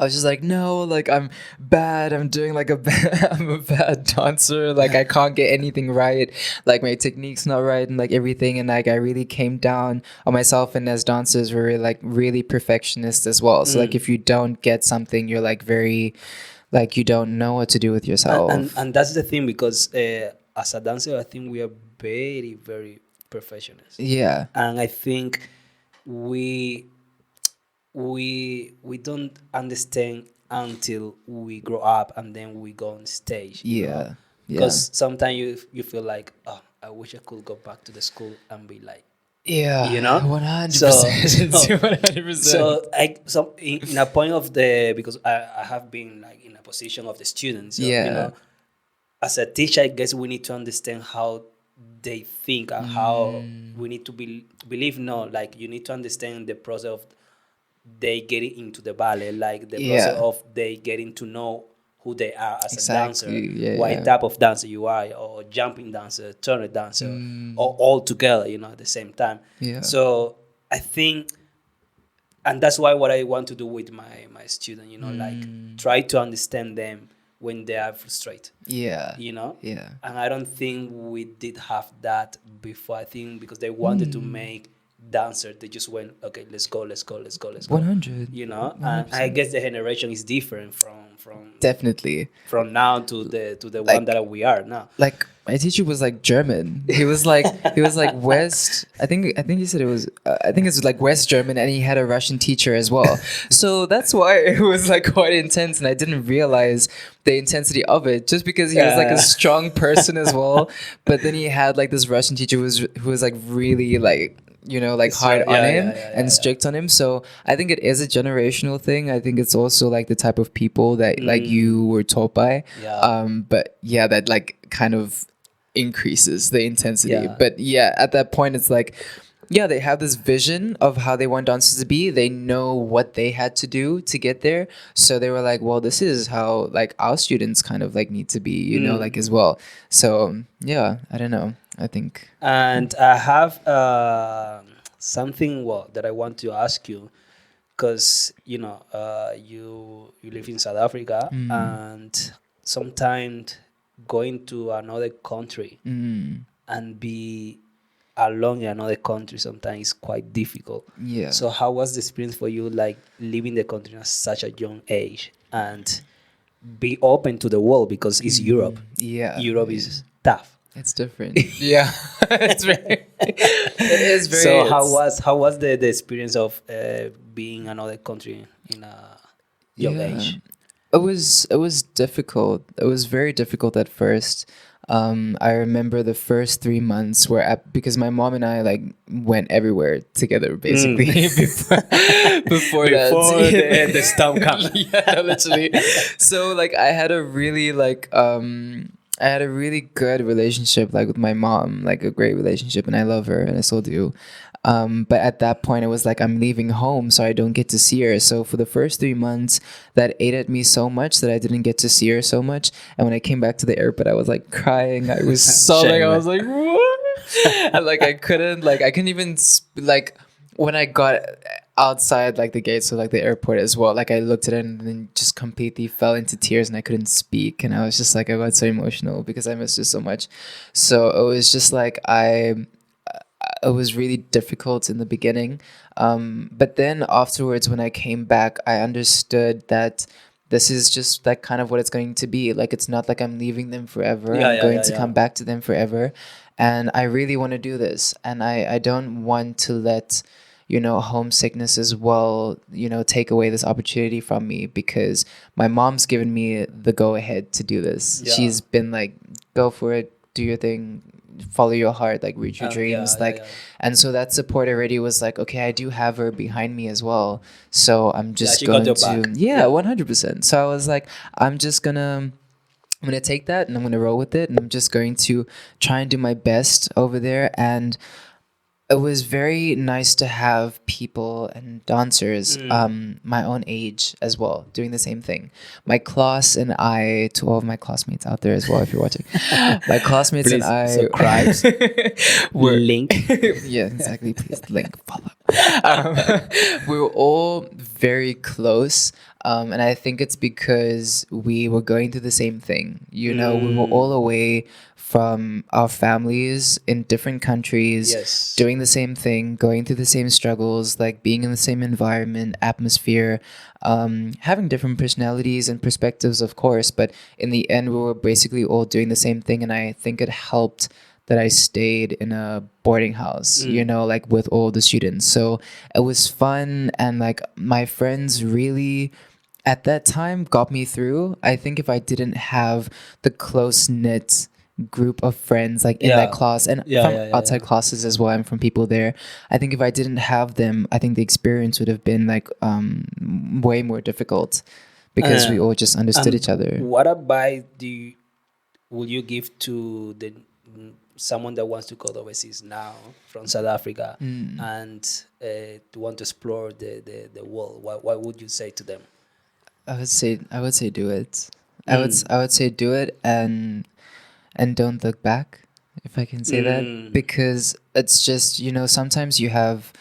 I was just like, no, like I'm bad. I'm doing like I'm a bad dancer. Like I can't get anything right. Like my technique's not right, and like everything. And like I really came down on myself. And as dancers, we're like really perfectionist as well. So like if you don't get something, you're like very, like you don't know what to do with yourself. And that's the thing, because as a dancer, I think we are very, very perfectionist, Yeah. and I think we we don't understand until we grow up, and then we go on stage. Yeah. Yeah. Because sometimes you feel like, oh, I wish I could go back to the school and be like, Yeah. you know. 100%. So 100%. so in a point of the, because I have been like in a position of the students. So, Yeah. as a teacher, I guess we need to understand how they think and how we need to believe. No, like you need to understand the process of they getting into the ballet, like the process Yeah. of they getting to know who they are as a dancer, Exactly. Yeah. what Yeah. type of dancer you are, or jumping dancer, turner dancer, or all together, at the same time. Yeah. So I think, and that's why what I want to do with my student, like try to understand them when they are frustrated. Yeah. Yeah. Yeah. And I don't think we did have that before. I think because they wanted to make dancer, they just went, okay, let's go. 100. And I guess the generation is different from Definitely. from now to the Like- one that we are now. Like my teacher was like German. He was like West. I think he said it was. I think it's like West German, and he had a Russian teacher as well. So that's why it was like quite intense, and I didn't realize the intensity of it just because he was like a Yeah. strong person as well. But then he had like this Russian teacher who was like really like like hard on Yeah, him yeah, yeah, and yeah. strict on him. So I think it is a generational thing. I think it's also like the type of people that like you were taught by. Yeah. But yeah, that like kind of increases the intensity. Yeah. But yeah, at that point, it's like, yeah, they have this vision of how they want dancers to be. They know what they had to do to get there. So they were like, well, this is how like our students kind of like need to be, like as well. So yeah, I don't know. I think. And I have something that I want to ask you, because you live in South Africa, Mm. and sometimes going to another country Mm. and be alone in another country sometimes is quite difficult. Yeah. So how was the experience for you, like leaving the country at such a young age and be open to the world, because it's Europe. Yeah. Europe Yeah. is tough. It's different. Yeah. It's very. It is very. So It's. how was the experience of being another country in a young Yeah. age? It was difficult. It was very difficult at first. I remember the first 3 months because my mom and I like went everywhere together basically before that. Before the storm comes. Yeah, literally. So like I had a really good relationship like with my mom, like a great relationship, and I love her and I still do. But at that point, it was like I'm leaving home, so I don't get to see her. So for the first 3 months, that ate at me so much that I didn't get to see her so much. And when I came back to the airport, I was like crying. I was sobbing. I Shame. was like, what? And like I couldn't even like when I got outside like the gates of like the airport as well. Like I looked at it and then just completely fell into tears and I couldn't speak. And I was just like I got so emotional because I missed her so much. So it was just like it was really difficult in the beginning. But then afterwards, when I came back, I understood that this is just like kind of what it's going to be. Like, it's not like I'm leaving them forever. Yeah, I'm yeah, going yeah, to yeah. come back to them forever. And I really want to do this. And I don't want to let, homesickness as well, take away this opportunity from me because my mom's given me the go ahead to do this. Yeah. She's been like, go for it, do your thing, follow your heart, like reach your Yeah, dreams, yeah, like. yeah. And so that support already was like, okay, I do have her behind me as well, so I'm Yeah, just she got going your to, back. yeah, Yeah. 100%. So I was like, I'm gonna take that and I'm gonna roll with it, and I'm just going to try and do my best over there. And it was very nice to have people and dancers my own age as well doing the same thing. My class and I, to all of my classmates out there as well, if you're watching, my classmates and Please I subscribe. were Link. yeah, exactly, please link follow. We were all very close, and I think it's because we were going through the same thing. We were all away from our families in different countries, Yes. doing the same thing, going through the same struggles, like being in the same environment, atmosphere, having different personalities and perspectives, of course. But in the end, we were basically all doing the same thing. And I think it helped that I stayed in a boarding house, like with all the students. So it was fun. And like my friends really at that time got me through. I think if I didn't have the close knit group of friends like in that Yeah. class and Yeah, from yeah, yeah, outside yeah. classes as well and from people there, I think if I didn't have them, I think the experience would have been like way more difficult because we all just understood each other. What advice will you give to the someone that wants to go overseas now from South Africa and to want to explore the world? What would you say to them? I would say do it. I would say do it and don't look back, if I can say that, because it's just sometimes you have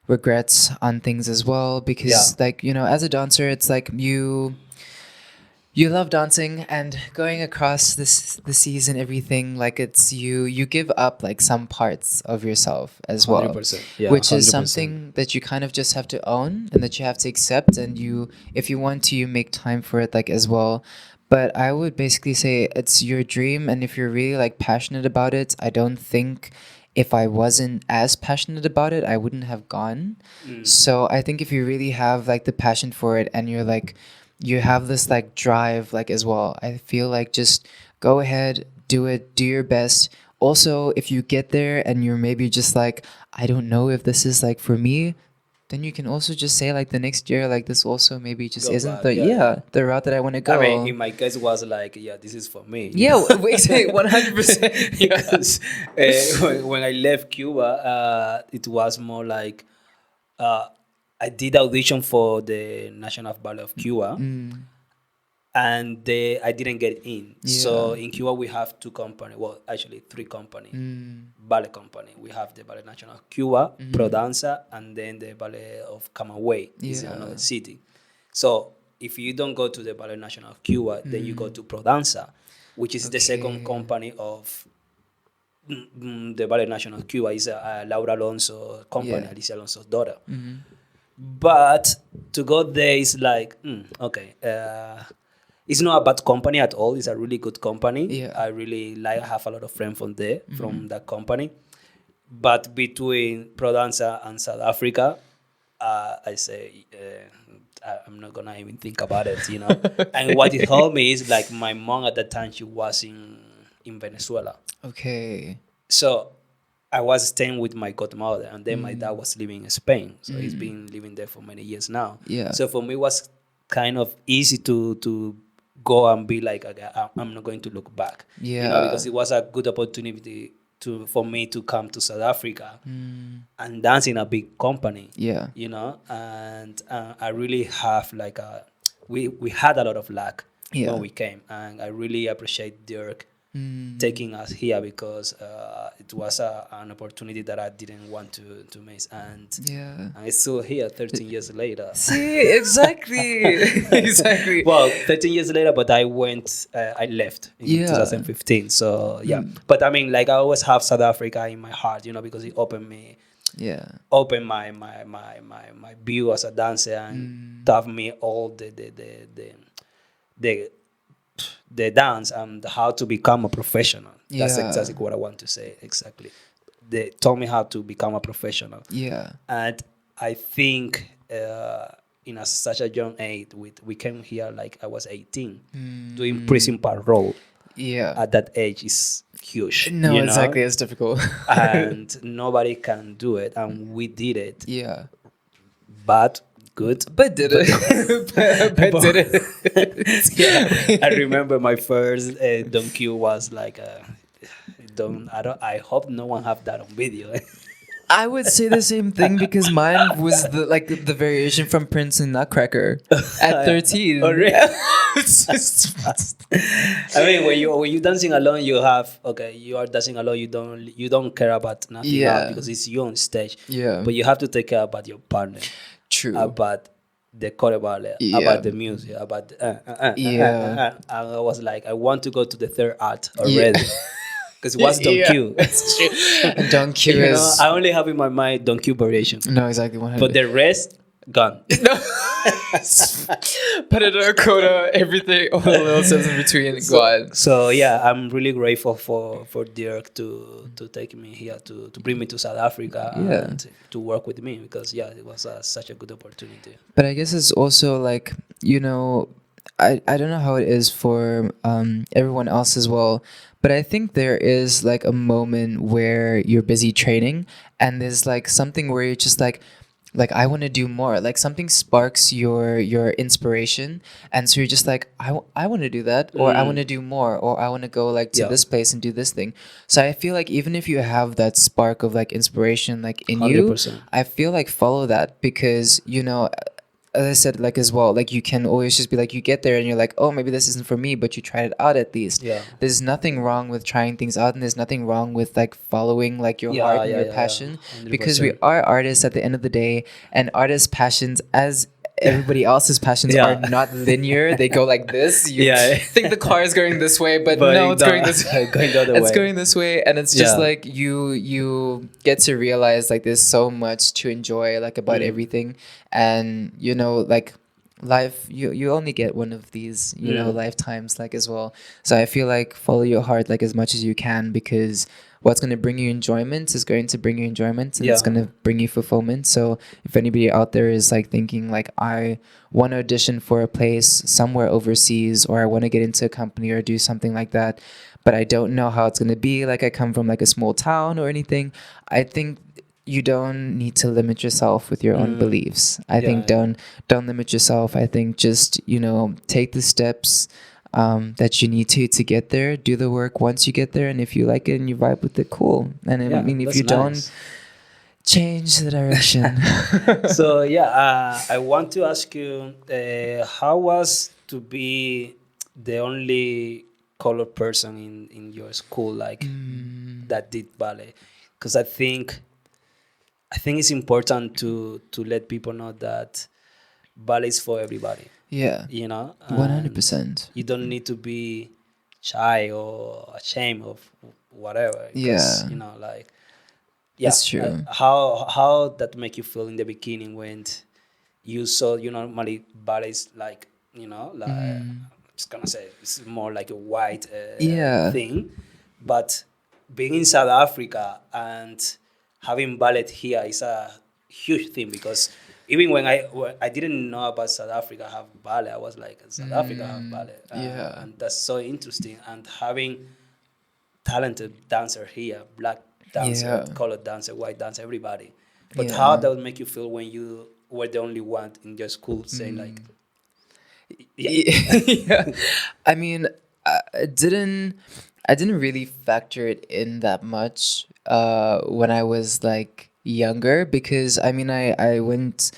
regrets on things as well because Yeah. like as a dancer it's like you love dancing and going across the seas and everything, like it's you give up like some parts of yourself as well, 100%. Yeah, which is 100%. something that you kind of just have to own and that you have to accept, and you if you want to you make time for it like as well. But I would basically say it's your dream, and if you're really like passionate about it, I don't think if I wasn't as passionate about it I wouldn't have gone. So I think if you really have like the passion for it and you're like you have this like drive like as well, I feel like just go ahead, do it, do your best. Also, if you get there and you're maybe just like, I don't know if this is like for me, then you can also just say like the next year like this also maybe just Go isn't back. the Yeah, yeah. the route that I want to I go. mean, in my case, it was like, yeah, this is for me. Yeah, exactly, 100%. Because when I left Cuba, it was more like uh, I did audition for the National Ballet of Cuba, and I didn't get in. So Yeah. in Cuba we have two companies. Well, actually three companies. Mm. Ballet company. We have the Ballet National of Cuba, Mm-hmm. Pro Danza, and then the Ballet of Camagüey is in Yeah. another city. So if you don't go to the Ballet National of Cuba, then you go to Pro Danza, which is the second Okay. company of the Ballet National of Cuba. Is Laura Alonso company, Yeah. Alicia Alonso's daughter. Mm-hmm. But to go there is like, okay. It's not a bad company at all. It's a really good company. Yeah. I really like. I have a lot of friends from there, Mm-hmm. from that company. But between Prodanza and South Africa, I say I'm not gonna even think about it, you know. And what it helped me is like my mom at that time she was in Venezuela, Okay. so I was staying with my godmother, and then my dad Mm. was living in Spain, so he's been living there for many years now. Yeah. So for me, it was kind of easy to go and be like, okay, I'm not going to look back, you know, Yeah. because it was a good opportunity for me to come to South Africa Mm. and dance in a big company, Yeah. you know, and I really have like we had a lot of luck Yeah. when we came, and I really appreciate Dirk Mm. taking us here because it was an opportunity that I didn't want to miss, and Yeah. I'm still here 13 years later. See, exactly. Exactly. Well, 13 years later, but I left in Yeah. 2015. So yeah, but I mean, like I always have South Africa in my heart, you know, because it Yeah. opened my view as a dancer and taught me all the the dance and how to become a professional. That's Yeah. exactly what I want to say. Exactly. They taught me how to become a professional. Yeah. And I think in such a young age, we came here like I was 18, doing prison part role Yeah. at that age is huge. No, you know? exactly. It's difficult. And nobody can do it, and we did it. Yeah. But good. But did it? but did it? Yeah, I remember my first Don Q was like I hope no one have that on video. I would say the same thing because mine was the variation from Prince and Nutcracker at 13. Oh, really? It's just- I mean, when you dancing alone, you are dancing alone. You don't care about nothing else because it's you on stage. Yeah. But you have to take care about your partner, True. about the choreography, Yeah. about the music, about Yeah. And I was like, I want to go to the third act already. Because it was Don Q. It's true. And Don Q You know, is I only have in my mind Don Q variation. no, exactly 100. But the rest, gone. no. Put it in a quota, everything, all the little steps in between. Go on. So yeah, I'm really grateful for Dirk to take me here to bring me to South Africa and to work with me because it was such a good opportunity. But I guess it's also like, you know, I don't know how it is for everyone else as well, but I think there is like a moment where you're busy training and there's like something where you're just like I want to do more. Like something sparks your inspiration, and so you're just like I want to do that, or I want to do more, or I want to go like to this place and do this thing. So I feel like even if you have that spark of like inspiration like in 100%. you, I feel like follow that because you know, as I said, like as well, like you can always just be like, you get there and you're like, oh, maybe this isn't for me, but you tried it out at least. Yeah. There's nothing wrong with trying things out, and there's nothing wrong with like following like your heart and your passion, 100%. because we are artists at the end of the day, and artists' passions, as everybody else's passions, are not linear. They go like this. You think the car is going this way, but no, it's going this way. Going the other It's way. going this way, and it's just like you get to realize like there's so much to enjoy like about everything, and you know like life you only get one of these lifetimes like as well. So I feel like follow your heart like as much as you can, because what's going to bring you enjoyment is going to bring you enjoyment, and it's going to bring you fulfillment. So if anybody out there is like thinking like, I want to audition for a place somewhere overseas, or I want to get into a company or do something like that, but I don't know how it's going to be, like I come from like a small town or anything, I think you don't need to limit yourself with your own beliefs. I think don't limit yourself. I think just, take the steps that you need to get there. Do the work once you get there, and if you like it and you vibe with it, cool. And I mean, if you don't, change the direction. So I want to ask you, how was to be the only colored person in your school like that did ballet? Because I think it's important to let people know that ballet is for everybody, Yeah. you know, and 100%. you don't need to be shy or ashamed of whatever, because Yeah. like, yeah, It's true. how that make you feel in the beginning when you saw, normally ballets like, like, Mm. I'm just gonna say it's more like a white Yeah. thing, but being in South Africa and having ballet here is a huge thing, because even when I didn't know about South Africa have ballet, I was like, South Africa have ballet, Yeah. and that's so interesting. And having talented dancer here, black dancer, Yeah. colored dancer, white dancer, everybody. But how Yeah. that would make you feel when you were the only one in your school saying like, yeah, Yeah. I mean, I didn't I didn't really factor it in that much when I was like younger, because I mean I went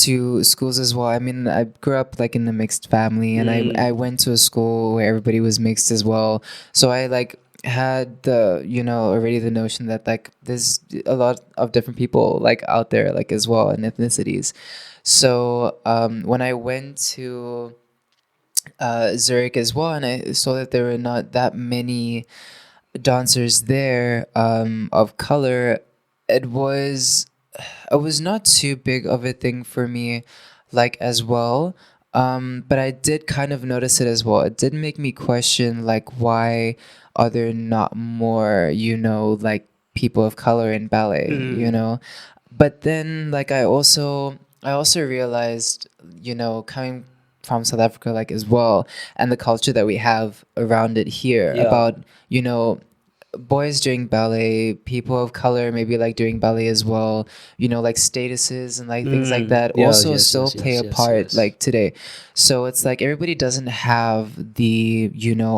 to schools as well. I mean, I grew up like in a mixed family, and I went to a school where everybody was mixed as well. So I like had the, already the notion that like there's a lot of different people like out there like as well, and ethnicities. So when I went to Zurich as well, and I saw that there were not that many dancers there of color, it was it was not too big of a thing for me, like as well. But I did kind of notice it as well. It did make me question like why are there not more, like people of color in ballet, But then like I also realized, coming from South Africa like as well, and the culture that we have around it here yeah, about, boys doing ballet, people of color maybe like doing ballet as well, like statuses and like things like that yeah, also yes, still yes, play yes, a yes, part yes. like today. So it's like everybody doesn't have the,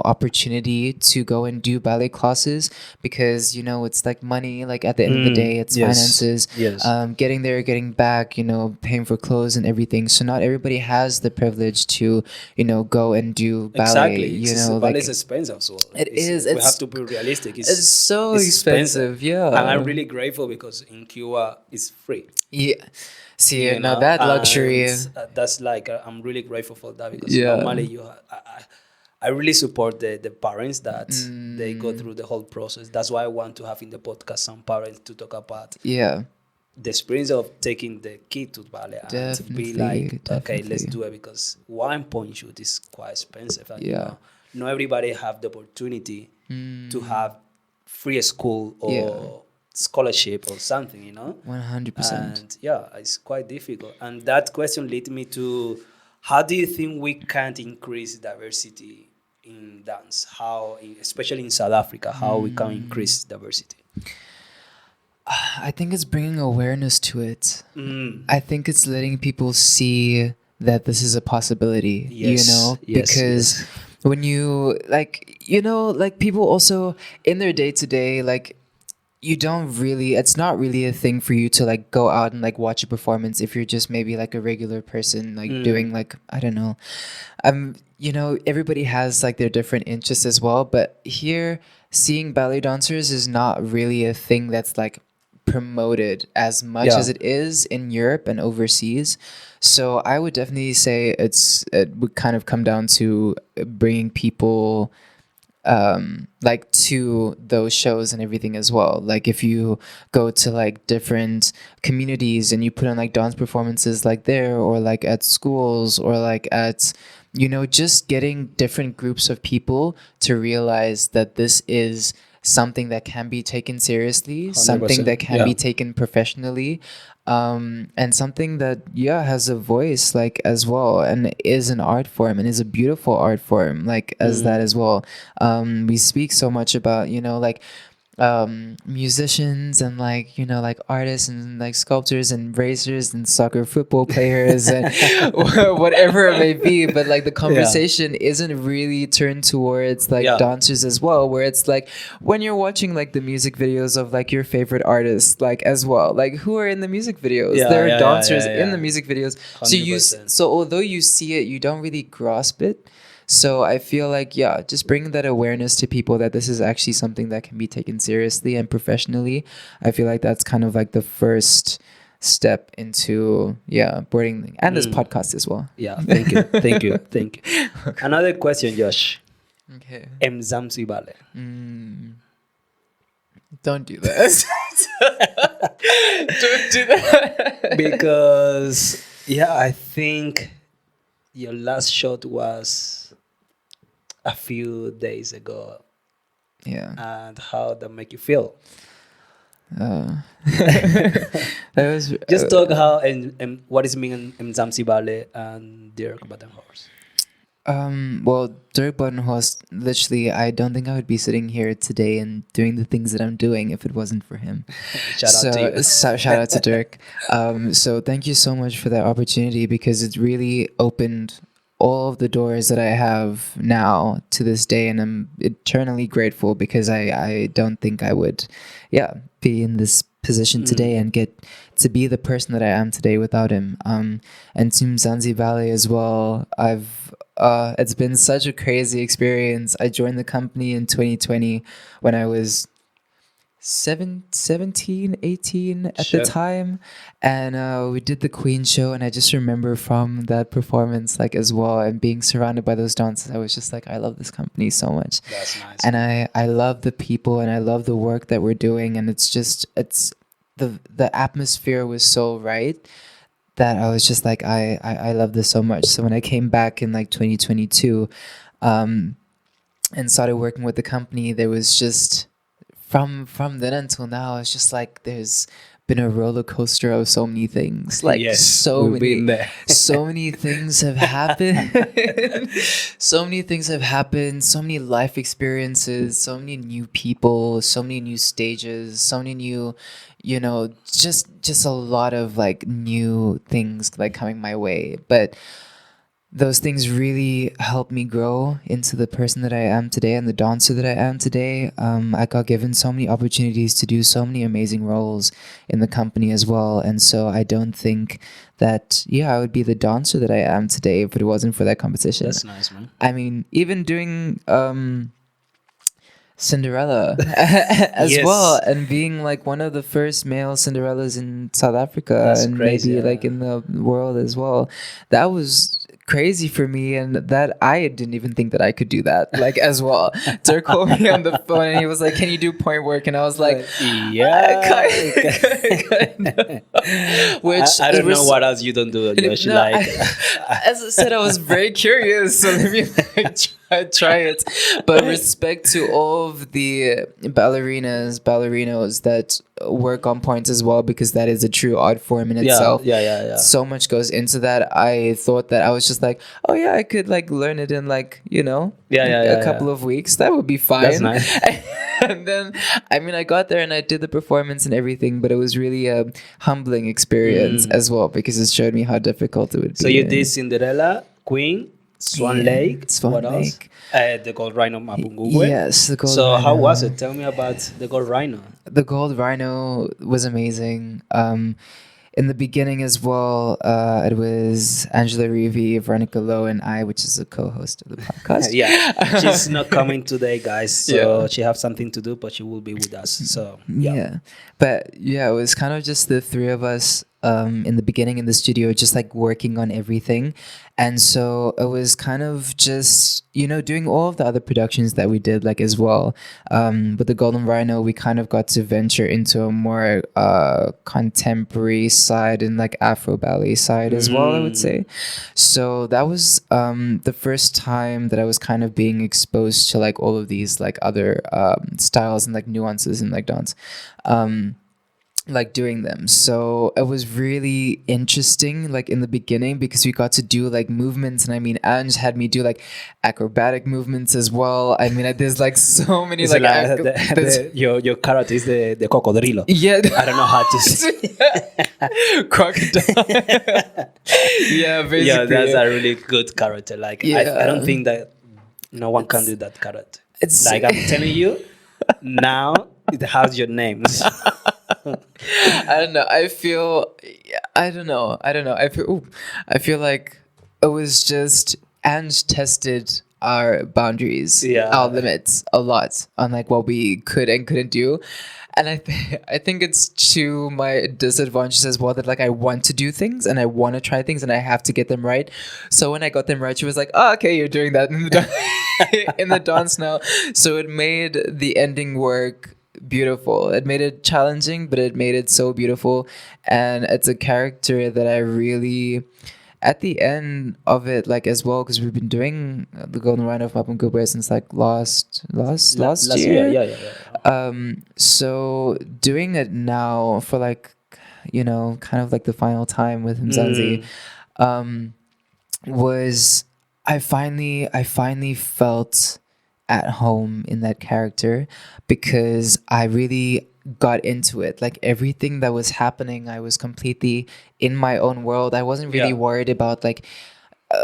opportunity to go and do ballet classes, because, it's like money, like at the end of the day, it's Yes, finances, yes, getting there, getting back, paying for clothes and everything. So not everybody has the privilege to, go and do ballet, exactly. Ballet is like expensive, so it is. we have to be realistic. It's so It's expensive, expensive. and I'm Yeah. really grateful because in Cuba it's free. Yeah. See, now that And luxury. that's like, I'm really grateful for that, because Yeah. normally I really support the parents that they go Mm, through the whole process. That's why I want to have in the podcast some parents to talk about yeah. the experience of taking the kid to ballet and be like, Definitely. okay, let's Definitely. do it, because one point shoot is quite expensive, and Yeah. not everybody have the opportunity to Mm, have free school yeah. or scholarship or something, 100%. and yeah, it's quite difficult. And that question led me to, how do you think we can increase diversity in dance? How, especially in South Africa, how we can Mm, increase diversity? I think it's bringing awareness to it. Mm. I think it's letting people see that this is a possibility, Yes, yes, because yes. when you like, like people also in their day to day, like you don't really, it's not really a thing for you to like go out and like watch a performance if you're just maybe like a regular person like doing like, I don't know, everybody has like their different interests as well, but here seeing ballet dancers is not really a thing that's like promoted as much as Yeah, it is in Europe and overseas. So I would definitely say it would kind of come down to bringing people like to those shows and everything as well. Like if you go to like different communities and you put on like dance performances like there, or like at schools, or like at, just getting different groups of people to realize that this is something that can be taken seriously, something 100%. that can Yeah. be taken professionally, and something that, yeah, has a voice like as well, and is an art form, and is a beautiful art form like as that as well. We speak so much about, like musicians, and like, like artists, and like sculptors, and racers, and soccer football players, and whatever it may be, but like the Yeah. conversation isn't really turned towards like Yeah. dancers as well, where it's like when you're watching like the music videos of like your favorite artists like as well, like who are in the music videos, Yeah, there are yeah, yeah, dancers yeah, in the yeah. music videos. So 100%. so although you see it, you don't really grasp it. So I feel like, yeah, just bringing that awareness to people that this is actually something that can be taken seriously and professionally. I feel like that's kind of like the first step into, yeah, boarding and this podcast as well. Yeah, thank you, thank you, thank you. Another question, Josh. Okay. Mzamsibale. Don't do that. Don't do that. Because yeah, I think your last shot was a few days ago, Yeah. and how that make you feel? That was Just talk how and what is mean Mzamsibale and Dirk Badenhorst. well, Dirk Bodenhorst, literally, I don't think I would be sitting here today and doing the things that I'm doing if it wasn't for him. Shout out to you. Shout out to Dirk. So thank you so much for that opportunity, because it really opened all of the doors that I have now to this day, and I'm eternally grateful, because I don't think I would, be in this position today and get to be the person that I am today without him. And to Mzansi as well, it's been such a crazy experience. I joined the company in 2020 when I was 17, 18 at Sure. the time, and we did the Queen show, and I just remember from that performance, like, as well, and being surrounded by those dancers, I was just like, I love this company so much. That's nice. And I love the people, and I love the work that we're doing, and it's the atmosphere was so right that I was just like, I love this so much. So when I came back in like 2022 and started working with the company, there was just from then until now, it's just like there's been a roller coaster of so many things. Like, Yes, so we've many been there. so many things have happened. So many things have happened, so many life experiences, so many new people, so many new stages, so many new, just a lot of like new things like coming my way. But those things really helped me grow into the person that I am today and the dancer that I am today. I got given so many opportunities to do so many amazing roles in the company as well. And so I don't think that, I would be the dancer that I am today if it wasn't for that competition. That's nice, man. I mean, even doing Cinderella as Yes. well, and being like one of the first male Cinderellas in South Africa, That's and crazy, maybe yeah. like in the world as well. That was crazy for me, and that I didn't even think that I could do that, like, as well. Dirk called me on the phone and he was like, can you do point work? And I was like, yeah. which I don't know what else you don't do, Josh. No, Like, as I said, I was very curious, so let me try it. But respect to all of the ballerinos that work on points as well, because that is a true art form in itself. yeah. So much goes into that. I thought that I was just like, oh yeah, I could like learn it in like, a couple of weeks. That would be fine. That's nice. And then, I mean, I got there and I did the performance and everything, but it was really a humbling experience as well, because it showed me how difficult it would be. So you did Cinderella, Queen, Swan Lake. Swan What else? Lake. The Gold Rhino Mapungubwe. Yes, the Gold So Rhino. how was it? Tell me about the Gold Rhino. The Gold Rhino was amazing. In the beginning as well, it was Angela Reevy, Veronica Lowe, and I, which is a co-host of the podcast. Yeah, she's not coming today, guys. So she have something to do, but she will be with us. So But it was kind of just the three of us in the beginning in the studio, just like working on everything. And so it was kind of just, doing all of the other productions that we did, like, as well. With the Golden Rhino, we kind of got to venture into a more contemporary side and like Afro ballet side as well, I would say. So that was the first time that I was kind of being exposed to like all of these like other styles and like nuances in like dance. Like doing them. So it was really interesting, like in the beginning, because we got to do like movements, and I mean, Ange had me do like acrobatic movements as well. I mean, there's like so many It's your character is the cocodrilo. Yeah, I don't know how to say. Crocodile. Yeah, basically. Yeah, that's a really good character. Like, I don't think that no one can do that character. It's like, I'm telling you, now it has your names. I don't know. I feel like it was just Ange tested our boundaries, our Yeah. limits a lot on like what we could and couldn't do. And I think it's to my disadvantage as well that like I want to do things and I want to try things and I have to get them right. So when I got them right, she was like, "Oh, okay, you're doing that in the in the dance now." So it made the ending work beautiful. It made it challenging, but it made it so beautiful. And it's a character that I really, at the end of it, like as well, because we've been doing the Golden Rhino of Mapum Cooper since like last Last year, year. yeah, yeah, yeah. So doing it now for like, kind of like the final time with Mzansi, Mm, um, was I finally felt at home in that character because I really got into it. Like everything that was happening, I was completely in my own world. I wasn't really yeah, worried about like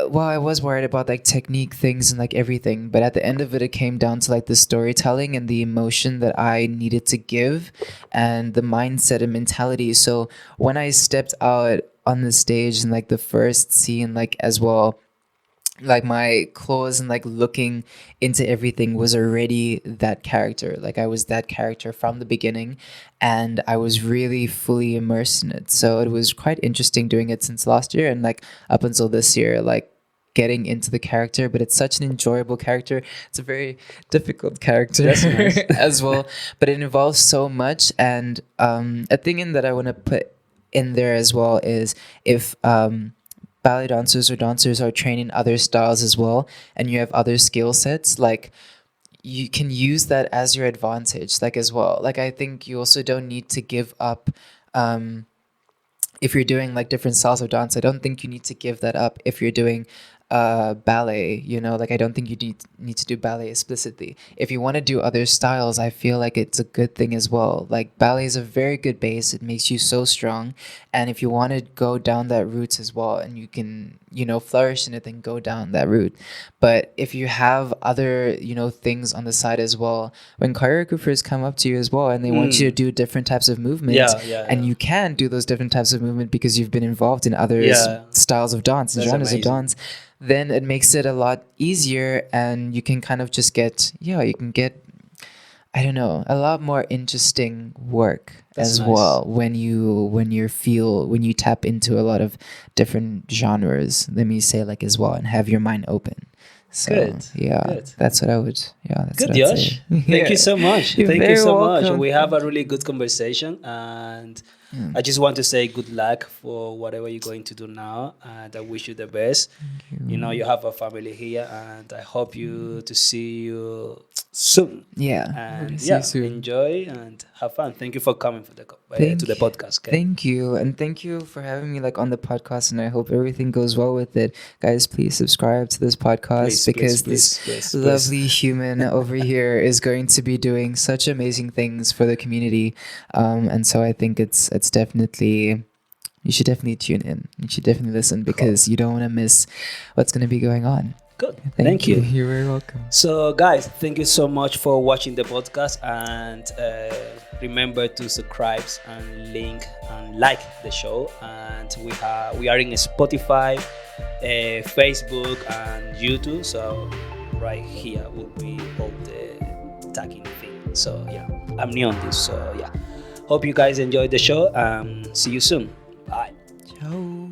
well, I was worried about like technique things and like everything, but at the end of it, it came down to like the storytelling and the emotion that I needed to give and the mindset and mentality. So when I stepped out on the stage and like the first scene, like as well, like my claws and like looking into everything was already that character. Like I was that character from the beginning and I was really fully immersed in it. So it was quite interesting doing it since last year and like up until this year, like getting into the character. But it's such an enjoyable character. It's a very difficult character that's nice. as well, but it involves so much. And a thing in that I want to put in there as well is if ballet dancers or dancers are trained in other styles as well and you have other skill sets, like you can use that as your advantage, like as well. Like I think you also don't need to give up um if you're doing like different styles of dance. I don't think you need to give that up if you're doing ballet. Like I don't think you need to do ballet explicitly. If you want to do other styles, I feel like it's a good thing as well. Like ballet is a very good base. It makes you so strong, and if you want to go down that route as well, and you can flourish in it, then go down that route. But if you have other things on the side as well, when choreographers come up to you as well and they want you to Mm, do different types of movements, yeah, yeah, and yeah. you can do those different types of movement because you've been involved in other Yeah, styles of dance and that's genres of amazing. dance, then it makes it a lot easier and you can kind of just get, you can get, I don't know, a lot more interesting work That's as nice. well when you tap into a lot of different genres, let me say, like as well, and have your mind open. So Good, yeah, good. that's Good, what I'd say. Josh. Thank you Yeah, so much. you're Thank you very so much. welcome. We have a Thank really good conversation, and you. I just want to say good luck for whatever you're going to do now, and I wish you the best. You have a family here, and I hope you to see you soon. Yeah, hope to And see you yeah, soon. enjoy and have fun. Thank you for coming for to the Thank, podcast. Okay. thank you, and thank you for having me like on the podcast. And I hope everything goes well with it, guys. Please subscribe to this podcast Please, please, because this please, please, please. lovely human over here is going to be doing such amazing things for the community. And so I think it's definitely, you should definitely tune in. You should definitely listen Cool. because you don't want to miss what's going to be going on. Good. Thank Thank you. you. You're very welcome. So, guys, thank you so much for watching the podcast, and remember to subscribe and link and like the show. And we are in Spotify, Facebook, and YouTube. So, right here will be all the tagging thing. So, yeah, I'm new on this. So, yeah, hope you guys enjoyed the show. See you soon. Bye. Ciao.